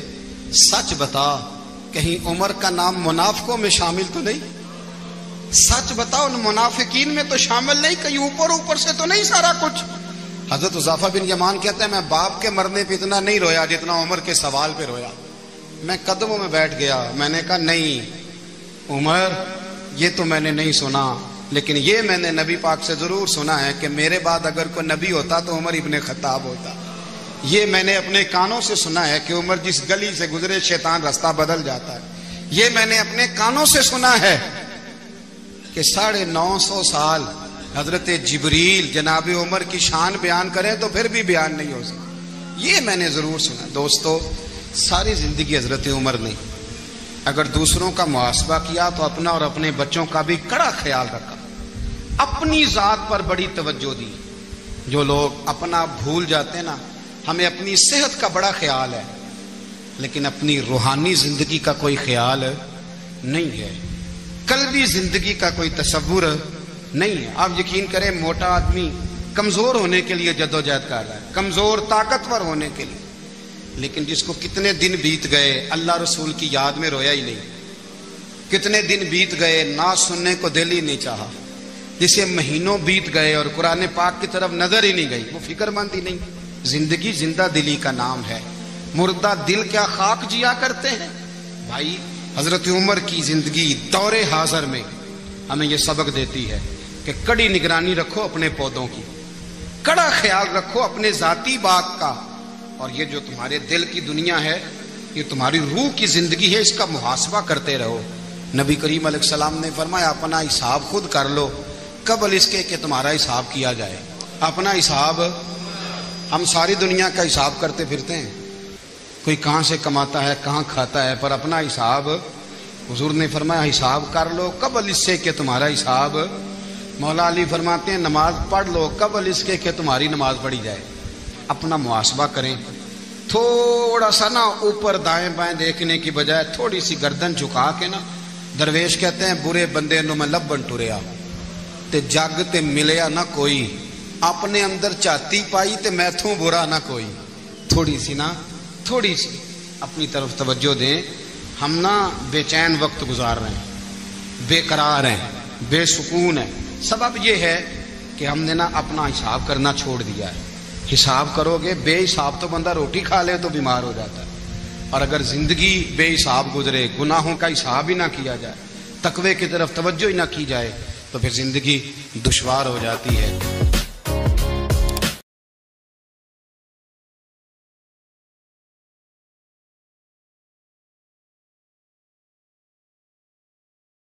سچ بتا کہیں عمر کا نام منافقوں میں شامل تو نہیں؟ سچ بتا ان منافقین میں تو شامل نہیں, کہیں اوپر سے تو نہیں سارا کچھ؟ حضرت حذیفہ بن یمان کہتے ہیں میں باپ کے مرنے پہ اتنا نہیں رویا جتنا عمر کے سوال پہ رویا. میں قدموں میں بیٹھ گیا. میں نے کہا نہیں عمر, یہ تو میں نے نہیں سنا, لیکن یہ میں نے نبی پاک سے ضرور سنا ہے کہ میرے بعد اگر کوئی نبی ہوتا تو عمر ابن خطاب ہوتا. یہ میں نے اپنے کانوں سے سنا ہے کہ عمر جس گلی سے گزرے شیطان رستہ بدل جاتا ہے. یہ میں نے اپنے کانوں سے سنا ہے کہ 950 سال حضرت جبریل جناب عمر کی شان بیان کریں تو پھر بھی بیان نہیں ہو سکتا. یہ میں نے ضرور سنا. دوستو ساری زندگی حضرت عمر نے اگر دوسروں کا محاسبہ کیا تو اپنا اور اپنے بچوں کا بھی کڑا خیال رکھا. اپنی ذات پر بڑی توجہ دی. جو لوگ اپنا بھول جاتے ہیں نا, ہمیں اپنی صحت کا بڑا خیال ہے لیکن اپنی روحانی زندگی کا کوئی خیال نہیں ہے, قلبی زندگی کا کوئی تصور نہیں ہے. آپ یقین کریں موٹا آدمی کمزور ہونے کے لیے جدوجہد کر رہا ہے, کمزور طاقتور ہونے کے لیے, لیکن جس کو کتنے دن بیت گئے اللہ رسول کی یاد میں رویا ہی نہیں, کتنے دن بیت گئے نہ سننے کو دل ہی نہیں چاہا, جسے مہینوں بیت گئے اور قرآن پاک کی طرف نظر ہی نہیں گئی, وہ فکر مند ہی نہیں. زندگی زندہ دلی کا نام ہے, مردہ دل کیا خاک جیا کرتے ہیں. بھائی حضرت عمر کی زندگی دور حاضر میں ہمیں یہ سبق دیتی ہے کہ کڑی نگرانی رکھو اپنے پودوں کی, کڑا خیال رکھو اپنے ذاتی باغ کا, اور یہ جو تمہارے دل کی دنیا ہے یہ تمہاری روح کی زندگی ہے, اس کا محاسبہ کرتے رہو. نبی کریم علیہ السلام نے فرمایا اپنا حساب خود کر لو قبل اس کے کہ تمہارا حساب کیا جائے. اپنا حساب, ہم ساری دنیا کا حساب کرتے پھرتے ہیں, کوئی کہاں سے کماتا ہے کہاں کھاتا ہے, پر اپنا حساب حضور نے فرمایا حساب کر لو قبل اس سے کہ تمہارا حساب. مولا علی فرماتے ہیں نماز پڑھ لو قبل اس کے کہ تمہاری نماز پڑھی جائے. اپنا محاسبہ کریں, تھوڑا سا نا اوپر دائیں بائیں دیکھنے کی بجائے تھوڑی سی گردن جھکا کے نا, درویش کہتے ہیں برے بندے نو میں لبن ٹریا تے جگ تے ملیا نہ کوئی, اپنے اندر چاہتی پائی تے میتھوں برا نہ کوئی. تھوڑی سی نا, تھوڑی سی اپنی طرف توجہ دیں. ہم نا بے چین وقت گزار رہے ہیں, بے قرار ہیں, بے سکون ہیں. سبب یہ ہے کہ ہم نے نا اپنا حساب کرنا چھوڑ دیا ہے. حساب کرو گے, بے حساب تو بندہ روٹی کھا لے تو بیمار ہو جاتا ہے, اور اگر زندگی بے حساب گزرے, گناہوں کا حساب ہی نہ کیا جائے, تقوی کی طرف توجہ ہی نہ کی جائے, تو پھر زندگی دشوار ہو جاتی ہے.